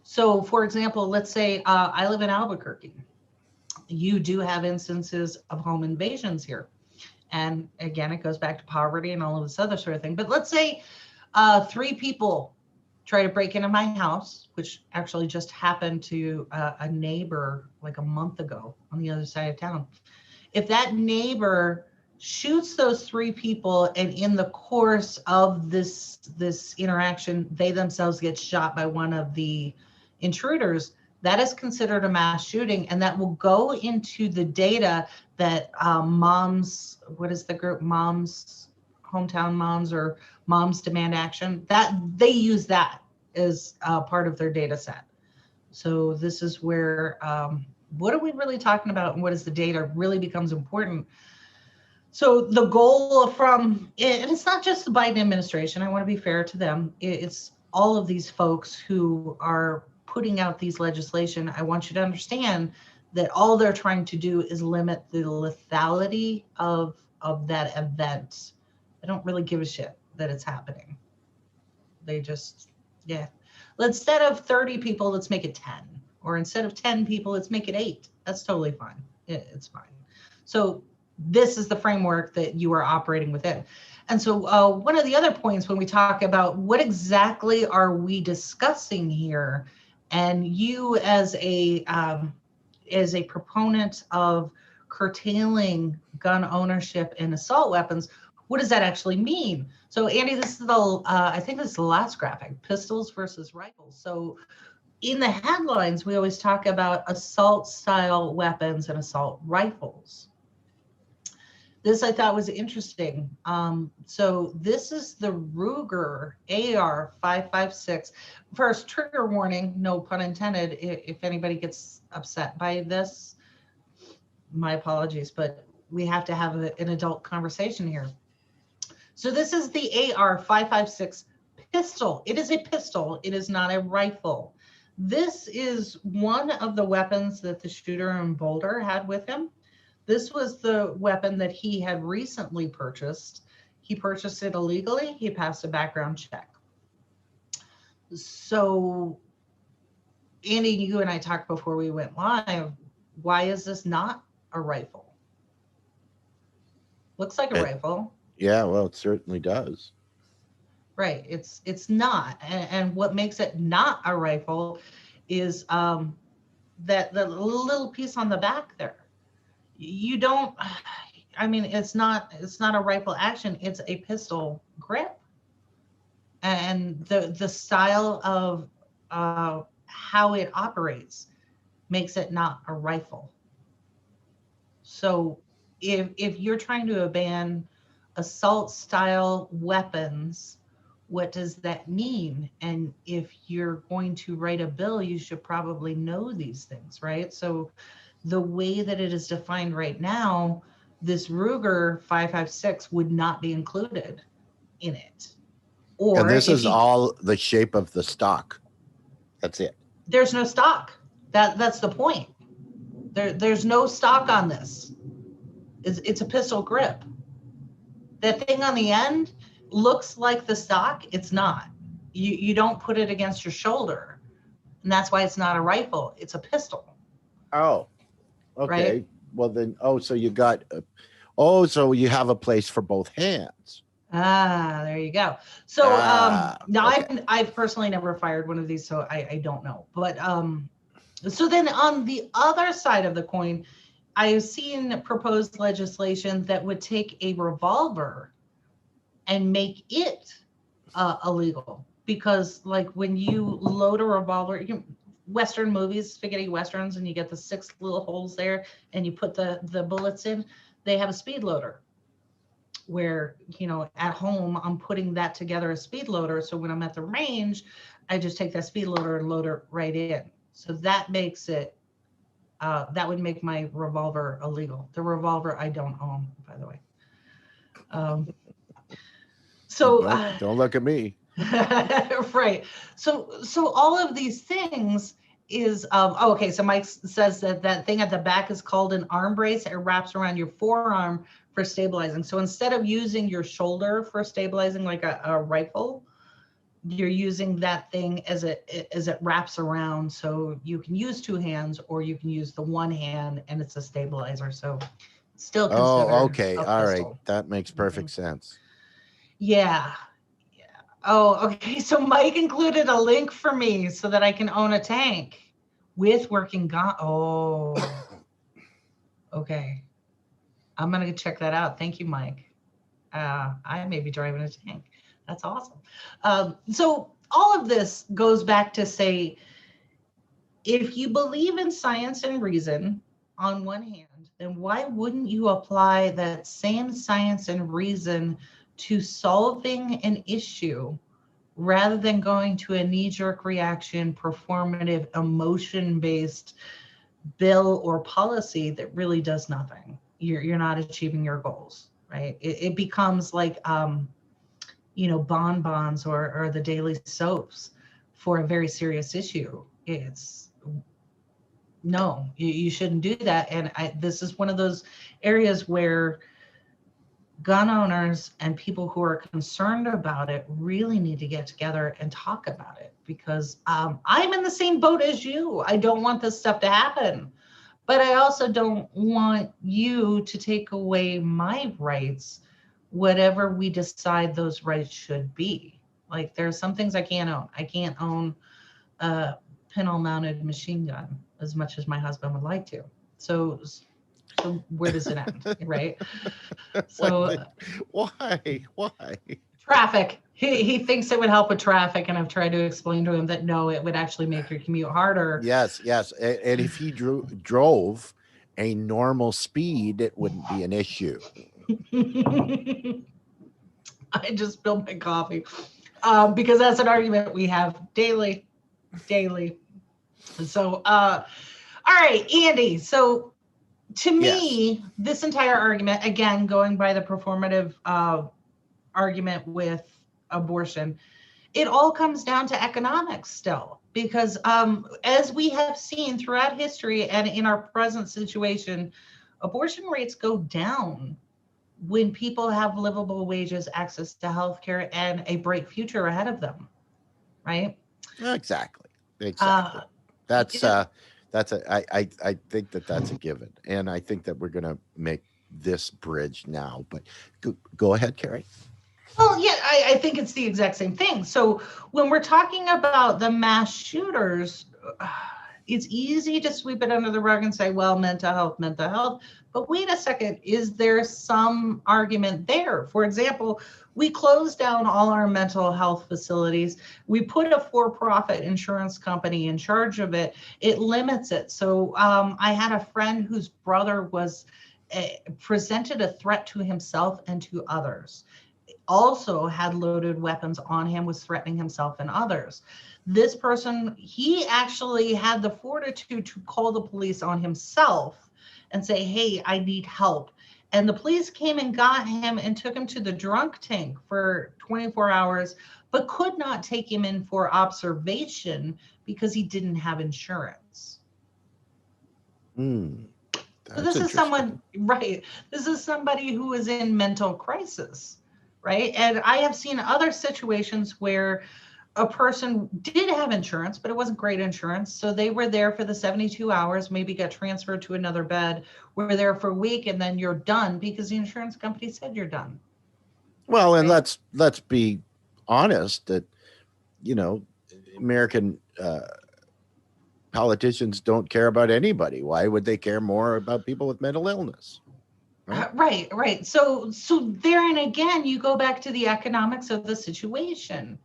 So for example, let's say I live in Albuquerque. You do have instances of home invasions here. And again, it goes back to poverty and all of this other sort of thing. But let's say 3 people try to break into my house, which actually just happened to a neighbor like a month ago on the other side of town. If that neighbor shoots those 3 people, and in the course of this interaction, they themselves get shot by one of the intruders, that is considered a mass shooting, and that will go into the data that moms, what is the group, moms, hometown moms, or moms demand action, that they use that as part of their data set. So this is where what are we really talking about, and what is the data really becomes important. So the goal from, and it's not just the Biden administration, I want to be fair to them, it's all of these folks who are putting out these legislation. I want you to understand that all they're trying to do is limit the lethality of that event. I don't really give a shit that it's happening. They just, yeah. Instead of 30 people, let's make it 10. Or instead of 10 people, let's make it 8. That's totally fine. It's fine. So this is the framework that you are operating within. And so one of the other points when we talk about what exactly are we discussing here, and you as a proponent of curtailing gun ownership and assault weapons, what does that actually mean? So Andy, this is the, I think this is the last graphic, pistols versus rifles. So in the headlines, we always talk about assault style weapons and assault rifles. This I thought was interesting. So this is the Ruger AR-556. First, trigger warning, no pun intended. If anybody gets upset by this, my apologies, but we have to have an adult conversation here. So this is the AR-556 pistol. It is a pistol. It is not a rifle. This is one of the weapons that the shooter in Boulder had with him. This was the weapon that he had recently purchased. He purchased it illegally. He passed a background check. So, Andy, you and I talked before we went live. Why is this not a rifle? Looks like a rifle.
Yeah, well, it certainly does.
Right. It's not. And what makes it not a rifle is that the little piece on the back there. You don't, I mean, it's not a rifle action, it's a pistol grip. And the style of how it operates makes it not a rifle. So if you're trying to ban assault style weapons, what does that mean? And if you're going to write a bill, you should probably know these things, right? So the way that it is defined right now, this Ruger 556 would not be included in it. Or
and this is all the shape of the stock. That's it.
There's no stock. That's the point. There's no stock on this. It's a pistol grip. That thing on the end looks like the stock. It's not. You don't put it against your shoulder, and that's why it's not a rifle. It's a pistol.
Oh. Okay,
right?
Well then, so you got, so you have a place for both hands.
Ah, there you go. So now okay. I've personally never fired one of these, so I don't know. But so then on the other side of the coin, I've seen proposed legislation that would take a revolver and make it illegal. Because like when you load a revolver, Western movies, spaghetti Westerns, and you get the 6 little holes there and you put the bullets in, they have a speed loader where, at home, I'm putting that together, a speed loader. So when I'm at the range, I just take that speed loader and load it right in. So that makes it, that would make my revolver illegal. The revolver I don't own, by the way.
Don't look at me.
Right. So all of these things, is, oh, okay. So Mike says that that thing at the back is called an arm brace. It wraps around your forearm for stabilizing. So instead of using your shoulder for stabilizing like a rifle, you're using that thing as it wraps around. So you can use two hands or you can use the one hand and it's a stabilizer. So still considered
okay.
a
All right.
pistol.
That makes perfect sense.
Yeah. Yeah. Oh, okay. So Mike included a link for me so that I can own a tank with working gun. Oh, okay. I'm gonna check that out. Thank you, Mike. I may be driving a tank. That's awesome. So all of this goes back to say, if you believe in science and reason on one hand, then why wouldn't you apply that same science and reason to solving an issue rather than going to a knee-jerk reaction, performative, emotion-based bill or policy that really does nothing? You're not achieving your goals, right? It becomes like bonbons or the daily soaps for a very serious issue. It's no, you shouldn't do that. And this is one of those areas where gun owners and people who are concerned about it really need to get together and talk about it, because I'm in the same boat as you. I don't want this stuff to happen, but I also don't want you to take away my rights, whatever we decide those rights should be. Like, there are some things I can't own. I can't own a pintle mounted machine gun as much as my husband would like to. So where does it end, right? So
Why?
traffic. He thinks it would help with traffic, and I've tried to explain to him that no, it would actually make your commute harder.
Yes. And if he drove a normal speed, it wouldn't be an issue.
I just spilled my coffee because that's an argument we have daily. So, all right, Andy. So to me, this entire argument, again, going by the performative argument with abortion, it all comes down to economics still, because as we have seen throughout history and in our present situation, abortion rates go down when people have livable wages, access to healthcare, and a bright future ahead of them, right?
Exactly.
Uh,
That's
yeah.
I think that's a given, and I think that we're going to make this bridge now. But go ahead, Carrie.
Well, yeah, I think it's the exact same thing. So when we're talking about the mass shooters, it's easy to sweep it under the rug and say, well, mental health. But wait a second, is there some argument there? For example, we closed down all our mental health facilities. We put a for-profit insurance company in charge of it. It limits it. So I had a friend whose brother was presented a threat to himself and to others. Also had loaded weapons on him, was threatening himself and others. This person, he actually had the fortitude to call the police on himself and say, hey, I need help. And the police came and got him and took him to the drunk tank for 24 hours, but could not take him in for observation because he didn't have insurance. So this is someone, right? This is somebody who is in mental crisis, right? And I have seen other situations where a person did have insurance, but it wasn't great insurance. So they were there for the 72 hours, maybe got transferred to another bed, were there for a week, and then you're done because the insurance company said you're done.
Well, and right? let's be honest that, American politicians don't care about anybody. Why would they care more about people with mental illness?
Right. So therein again, you go back to the economics of the situation,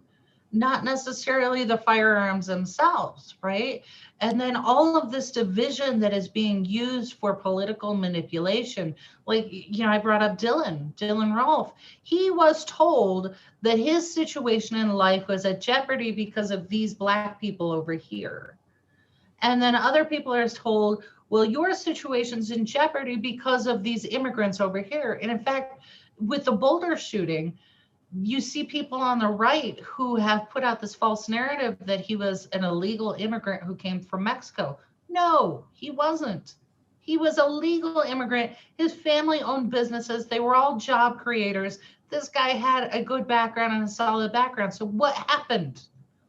not necessarily the firearms themselves, right? And then all of this division that is being used for political manipulation. Like, I brought up Dylan Rolfe. He was told that his situation in life was at jeopardy because of these Black people over here. And then other people are told, well, your situation's in jeopardy because of these immigrants over here. And in fact, with the Boulder shooting, you see people on the right who have put out this false narrative that he was an illegal immigrant who came from Mexico. No, he wasn't. He was a legal immigrant. His family owned businesses. They were all job creators. This guy had a good background and a solid background. So what happened?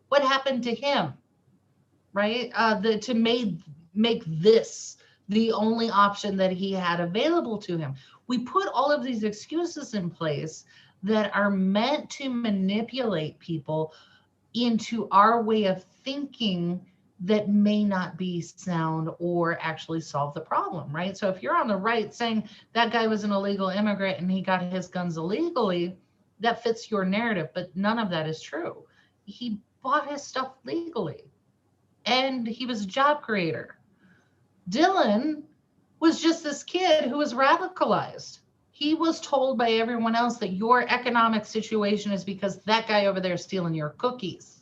What happened to him? Right? To make this the only option that he had available to him. We put all of these excuses in place that are meant to manipulate people into our way of thinking that may not be sound or actually solve the problem, right? So if you're on the right saying that guy was an illegal immigrant and he got his guns illegally, that fits your narrative, but none of that is true. He bought his stuff legally and he was a job creator. Dylan was just this kid who was radicalized. He was told by everyone else that your economic situation is because that guy over there is stealing your cookies.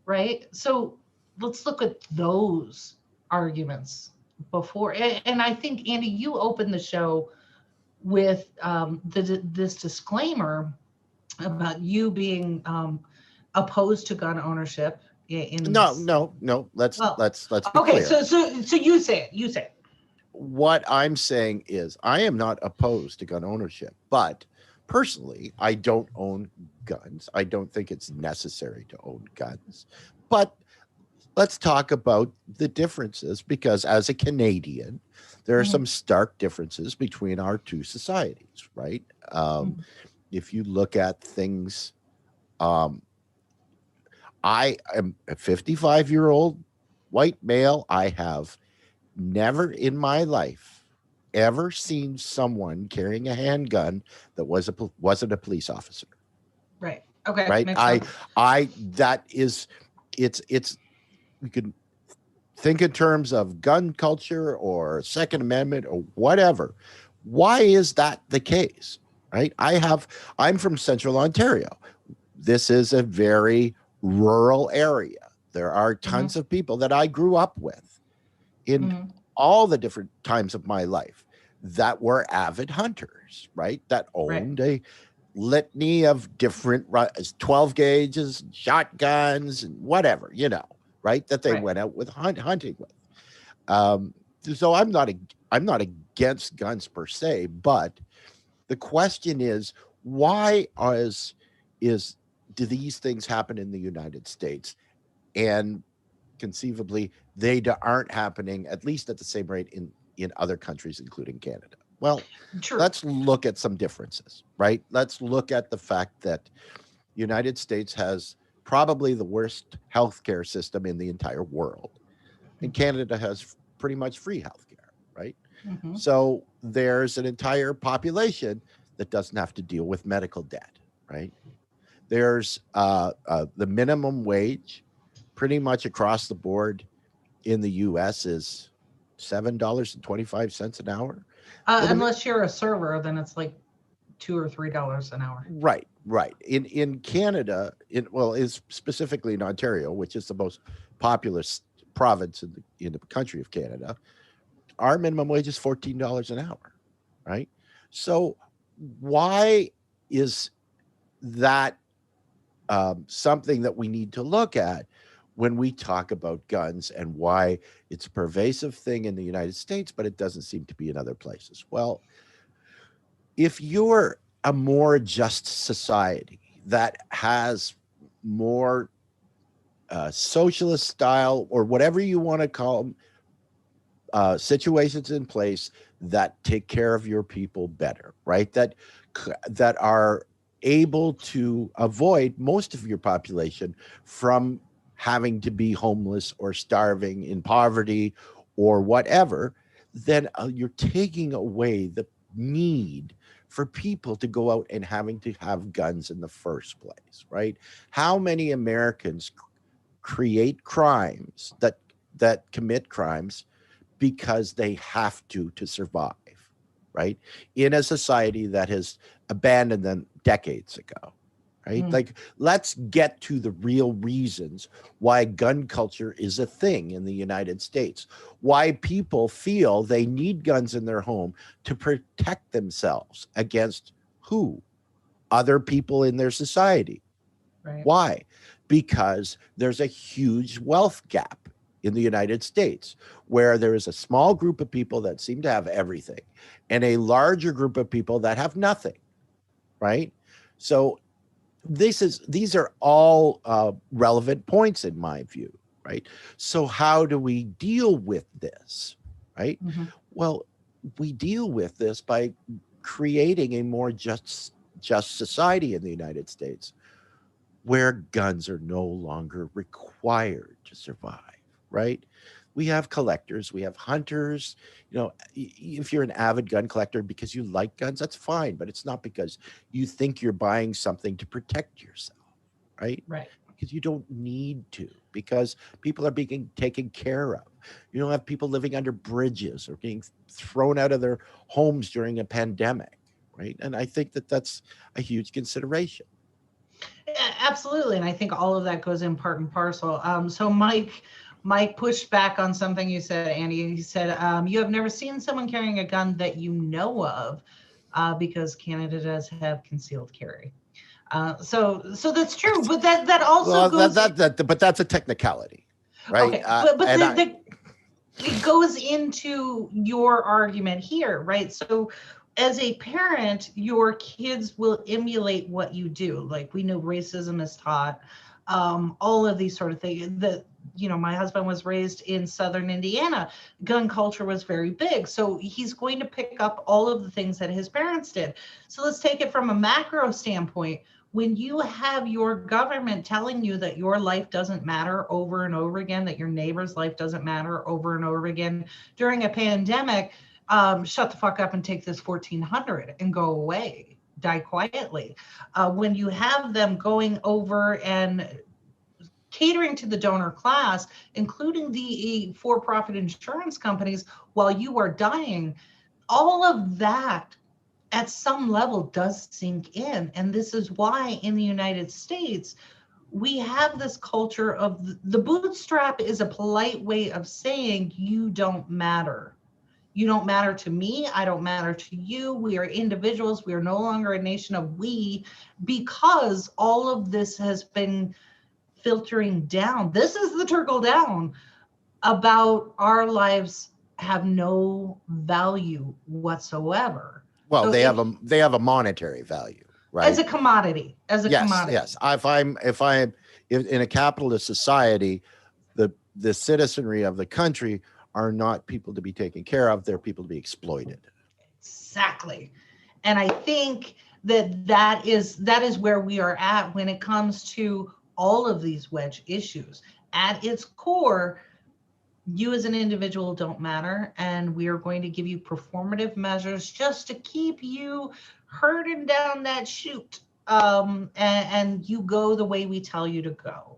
Right? So let's look at those arguments before. And I think, Andy, you opened the show with this disclaimer about you being opposed to gun ownership.
No. Let's be
okay,
clear.
So you say it. You say it.
What I'm saying is I am not opposed to gun ownership, but personally, I don't own guns. I don't think it's necessary to own guns. But let's talk about the differences, because as a Canadian, there are some stark differences between our two societies, right? If you look at things, I am a 55-year-old white male. I have never in my life ever seen someone carrying a handgun that wasn't a police officer.
Right. Okay.
Right. It's we could think in terms of gun culture or Second Amendment or whatever. Why is that the case? Right. I'm from Central Ontario. This is a very rural area. There are tons of people that I grew up with in all the different times of my life that were avid hunters, right? That owned a litany of different 12 gauges, shotguns, and whatever, right? That they went out with hunting with. So I'm not against guns per se, but the question is, why do these things happen in the United States, and conceivably they aren't happening at least at the same rate in other countries, including Canada? Well, let's look at some differences, right? Let's look at the fact that the United States has probably the worst healthcare system in the entire world, and Canada has pretty much free healthcare, right? So there's an entire population that doesn't have to deal with medical debt, right? There's the minimum wage pretty much across the board in the U.S. is $7.25 an hour.
Unless you're a server, then it's like $2 or $3 an hour.
Right. In Canada, is specifically in Ontario, which is the most populous province in the country of Canada, our minimum wage is $14 an hour, right? So why is that something that we need to look at when we talk about guns, and why it's a pervasive thing in the United States, but it doesn't seem to be in other places? Well, if you're a more just society that has more socialist style, or whatever you want to call them, situations in place that take care of your people better, right? That are able to avoid most of your population from having to be homeless or starving in poverty or whatever, then you're taking away the need for people to go out and having to have guns in the first place, right? How many Americans create crimes, that commit crimes because they have to survive, right? In a society that has abandoned them decades ago, right? Like, let's get to the real reasons why gun culture is a thing in the United States, why people feel they need guns in their home to protect themselves against who? other people in their society.
Right.
Why? Because there's a huge wealth gap in the United States where there is a small group of people that seem to have everything and a larger group of people that have nothing, right? So these are all relevant points in my view, right? So how do we deal with this, right?
Mhm.
Well, we deal with this by creating a more just society in the United States where guns are no longer required to survive, right? We have collectors, we have hunters. You know, if you're an avid gun collector because you like guns, that's fine, but it's not because you think you're buying something to protect yourself, right?
Right.
Because you don't need to, because people are being taken care of. You don't have people living under bridges or being thrown out of their homes during a pandemic, right? And I think that that's a huge consideration.
Absolutely, and I think all of that goes in part and parcel. So Mike pushed back on something you said, Andy. He said, you have never seen someone carrying a gun that you know of, because Canada does have concealed carry. So that's true, but that also
Well,
goes.
but that's a technicality, right?
Okay, but
And I,
it goes into your argument here, right? So as a parent, your kids will emulate what you do. Like, we know racism is taught, all of these sort of things. That, you know, my husband was raised in Southern Indiana. Gun culture was very big. So he's going to pick up all of the things that his parents did. So let's take it from a macro standpoint. When you have your government telling you that your life doesn't matter over and over again, that your neighbor's life doesn't matter over and over again during a pandemic, shut the fuck up and take this 1400 and go away, die quietly. When you have them going over and catering to the donor class, including the for-profit insurance companies, while you are dying, all of that at some level does sink in. And this is why in the United States, we have this culture of the bootstrap is a polite way of saying you don't matter. You don't matter to me. I don't matter to you. We are individuals. We are no longer a nation of we, because all of this has been filtering down. This is the trickle down about our lives have no value whatsoever.
well,
So
they have a monetary value,
as
right?
a commodity, as a
Yes,
commodity.
yes. If in a capitalist society, the citizenry of the country are not people to be taken care of; they're people to be exploited.
Exactly. And I think that is where we are at when it comes to all of these wedge issues. At its core, you as an individual don't matter, and we are going to give you performative measures just to keep you herding down that chute, and you go the way we tell you to go,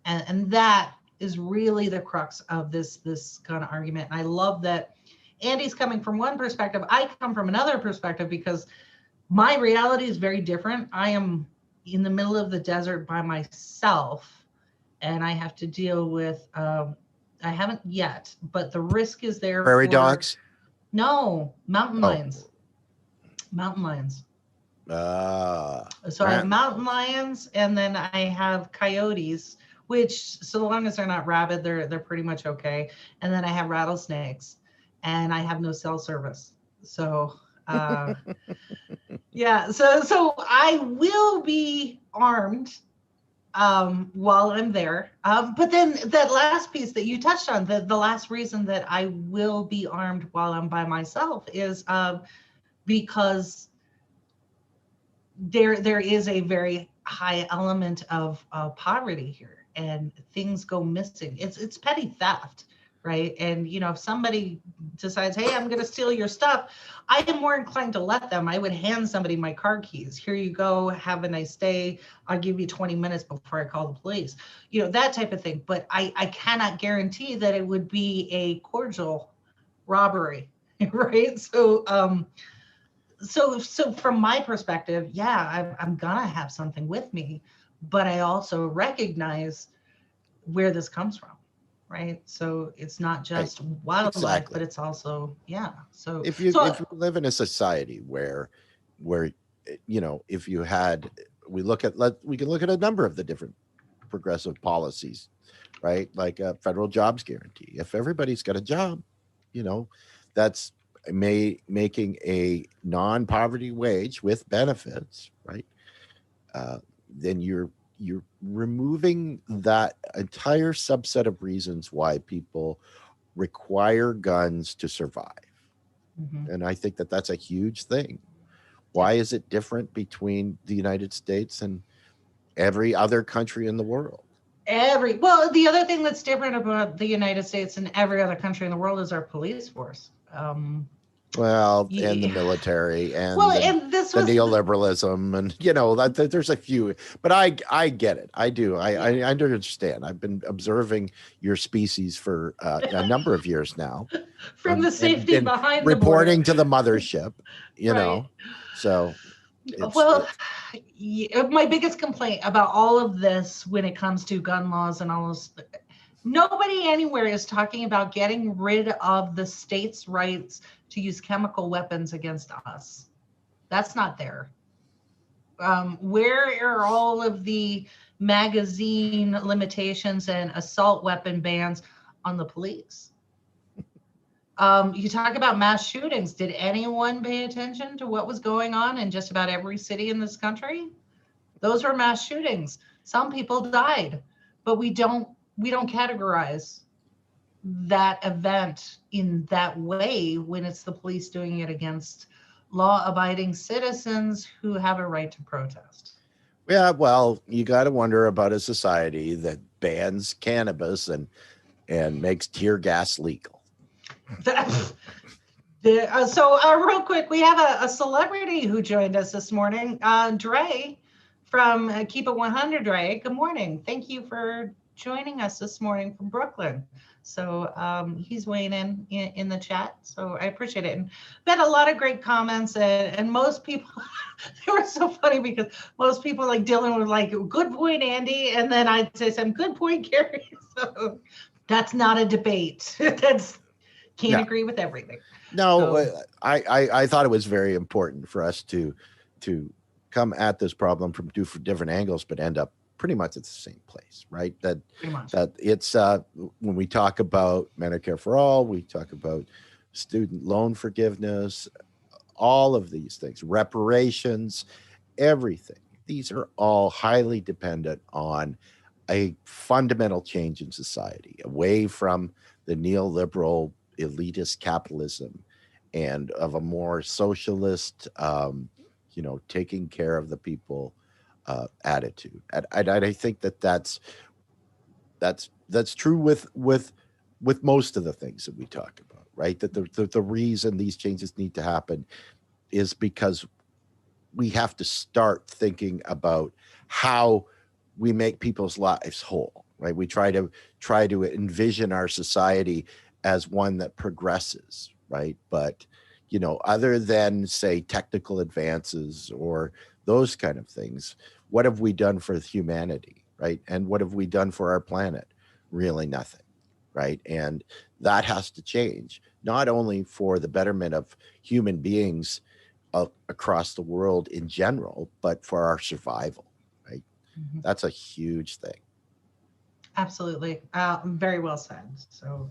and that is really the crux of this kind of argument. And I love that Andy's coming from one perspective, I come from another perspective, because my reality is very different. I am in the middle of the desert by myself, and I have to deal with, I haven't yet, but the risk is there
Prairie
for,
dogs.
no, mountain
Oh,
lions. Mountain lions.
uh,
So I have mountain lions, and then I have coyotes, which, so long as they're not rabid, they're pretty much okay. And then I have rattlesnakes, and I have no cell service. So yeah, so I will be armed while I'm there. But then that last piece that you touched on, the last reason that I will be armed while I'm by myself is because there is a very high element of poverty here, and things go missing. It's petty theft, right? And you know, if somebody decides, hey, I'm going to steal your stuff, I am more inclined to let them. I would hand somebody my car keys. Here you go. Have a nice day. I'll give you 20 minutes before I call the police. You know, that type of thing. But I cannot guarantee that it would be a cordial robbery, right? So from my perspective, yeah, I'm gonna have something with me, but I also recognize where this comes from, right? So it's not
right.
just wildlife, but
Exactly.
it's also, yeah. So
If you live in a society where if you had, we can look at a number of the different progressive policies, right? Like a federal jobs guarantee. If everybody's got a job, that's making a non-poverty wage with benefits, right? Then you're removing that entire subset of reasons why people require guns to survive.
Mhm.
And I think that that's a huge thing. Why is it different between the United States and every other country in the world?
Well, the other thing that's different about the United States and every other country in the world is our police force.
Well, and the military and
Well, and this
the
was
neoliberalism, and that there's a few, but I get it. I do. I understand. I've been observing your species for a number of years now,
from the safety
and
behind
reporting
the border.
to the mothership.
Right.
So,
my biggest complaint about all of this when it comes to gun laws and all this, nobody anywhere is talking about getting rid of the states' rights to use chemical weapons against us. That's not there. Where are all of the magazine limitations and assault weapon bans on the police? You talk about mass shootings. Did anyone pay attention to what was going on in just about every city in this country? Those were mass shootings. Some people died, but we don't categorize that event in that way when it's the police doing it against law-abiding citizens who have a right to protest.
Yeah, well, you got to wonder about a society that bans cannabis and makes tear gas legal.
Real quick, we have a celebrity who joined us this morning, Dre from Keep It 100. Dre, good morning. Thank you for joining us this morning from Brooklyn. So he's weighing in the chat. So I appreciate it. And we had a lot of great comments, and most people, they were so funny because most people like Dylan were like, good point, Andy. And then I'd say some good point, Gary. So that's not a debate. Can't agree with everything.
No, so, I thought it was very important for us to come at this problem from different angles, but end up pretty much at the same place, right? That it's when we talk about Medicare for all, we talk about student loan forgiveness, all of these things, reparations, everything. These are all highly dependent on a fundamental change in society, away from the neoliberal elitist capitalism and of a more socialist, taking care of the people attitude. And I think that's true with most of the things that we talk about, right? That the reason these changes need to happen is because we have to start thinking about how we make people's lives whole, right? We try to envision our society as one that progresses, right? But, other than say technical advances or those kind of things, what have we done for humanity, right? And what have we done for our planet? Really nothing, right? And that has to change, not only for the betterment of human beings across the world in general, but for our survival, right? Mm-hmm. That's a huge thing.
Absolutely. Very well said. So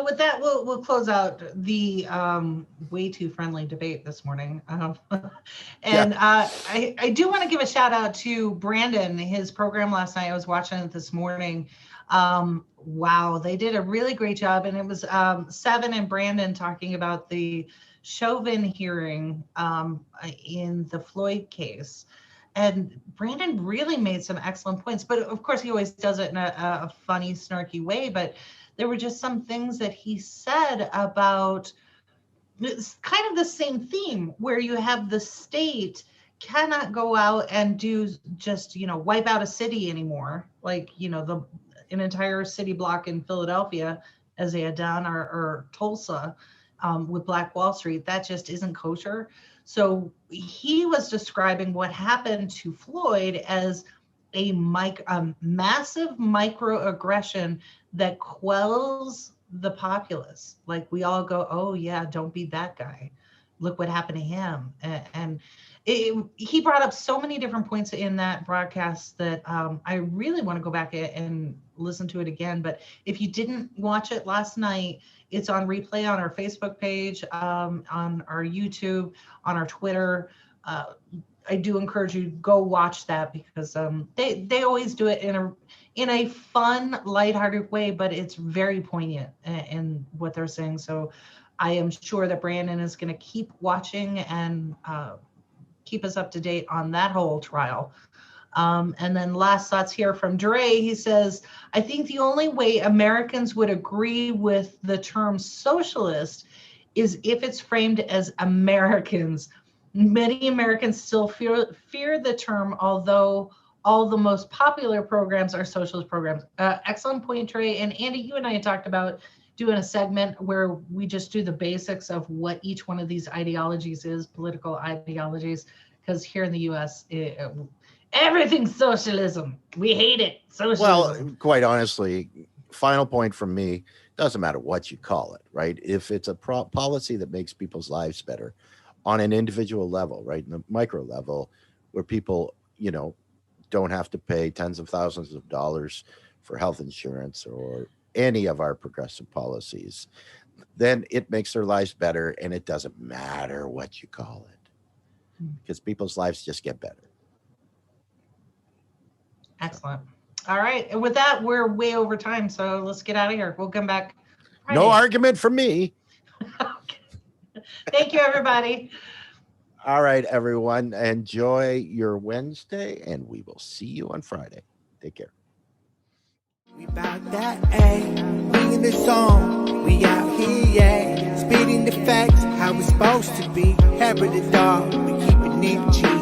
with that, we'll close out the way too friendly debate this morning. I do want to give a shout out to Brandon, his program last night. I was watching it this morning. Wow, they did a really great job. And it was Seven and Brandon talking about the Chauvin hearing in the Floyd case. And Brandon really made some excellent points, but of course he always does it in a funny, snarky way. But there were just some things that he said about it's kind of the same theme where you have the state cannot go out and do just, wipe out a city anymore. Like, an entire city block in Philadelphia, as they had done, or Tulsa with Black Wall Street. That just isn't kosher. So he was describing what happened to Floyd as a massive microaggression that quells the populace. Like we all go, oh yeah, don't be that guy. look what happened to him. And he brought up so many different points in that broadcast that I really want to go back and listen to it again. But if you didn't watch it last night, it's on replay on our Facebook page, on our YouTube, on our Twitter. I do encourage you to go watch that, because they always do it in a fun, lighthearted way, but it's very poignant in what they're saying. So I am sure that Brandon is going to keep watching and keep us up to date on that whole trial. And then last thoughts here from Dre. He says, I think the only way Americans would agree with the term socialist is if it's framed as Americans. Many Americans still fear the term, although all the most popular programs are socialist programs. Excellent point, Trey. And Andy, you and I had talked about doing a segment where we just do the basics of what each one of these ideologies is, political ideologies, because here in the U.S., everything's socialism. We hate it. Socialism.
Well, quite honestly, final point from me, doesn't matter what you call it, right? If it's a policy that makes people's lives better on an individual level, right, in the micro level, where people, don't have to pay tens of thousands of dollars for health insurance or any of our progressive policies, then it makes their lives better, and it doesn't matter what you call it, because people's lives just get better.
Excellent. All right. And with that, we're way over time, so let's get out of here. We'll come back Friday.
No argument from me.
Okay. Thank you, everybody.
All right, everyone. Enjoy your Wednesday, and we will see you on Friday. Take care.
We bout that, ayy. We in the zone, we out here, yeah. Speeding the facts, how it's supposed to be. Hammer the dog, we keep it neat, G.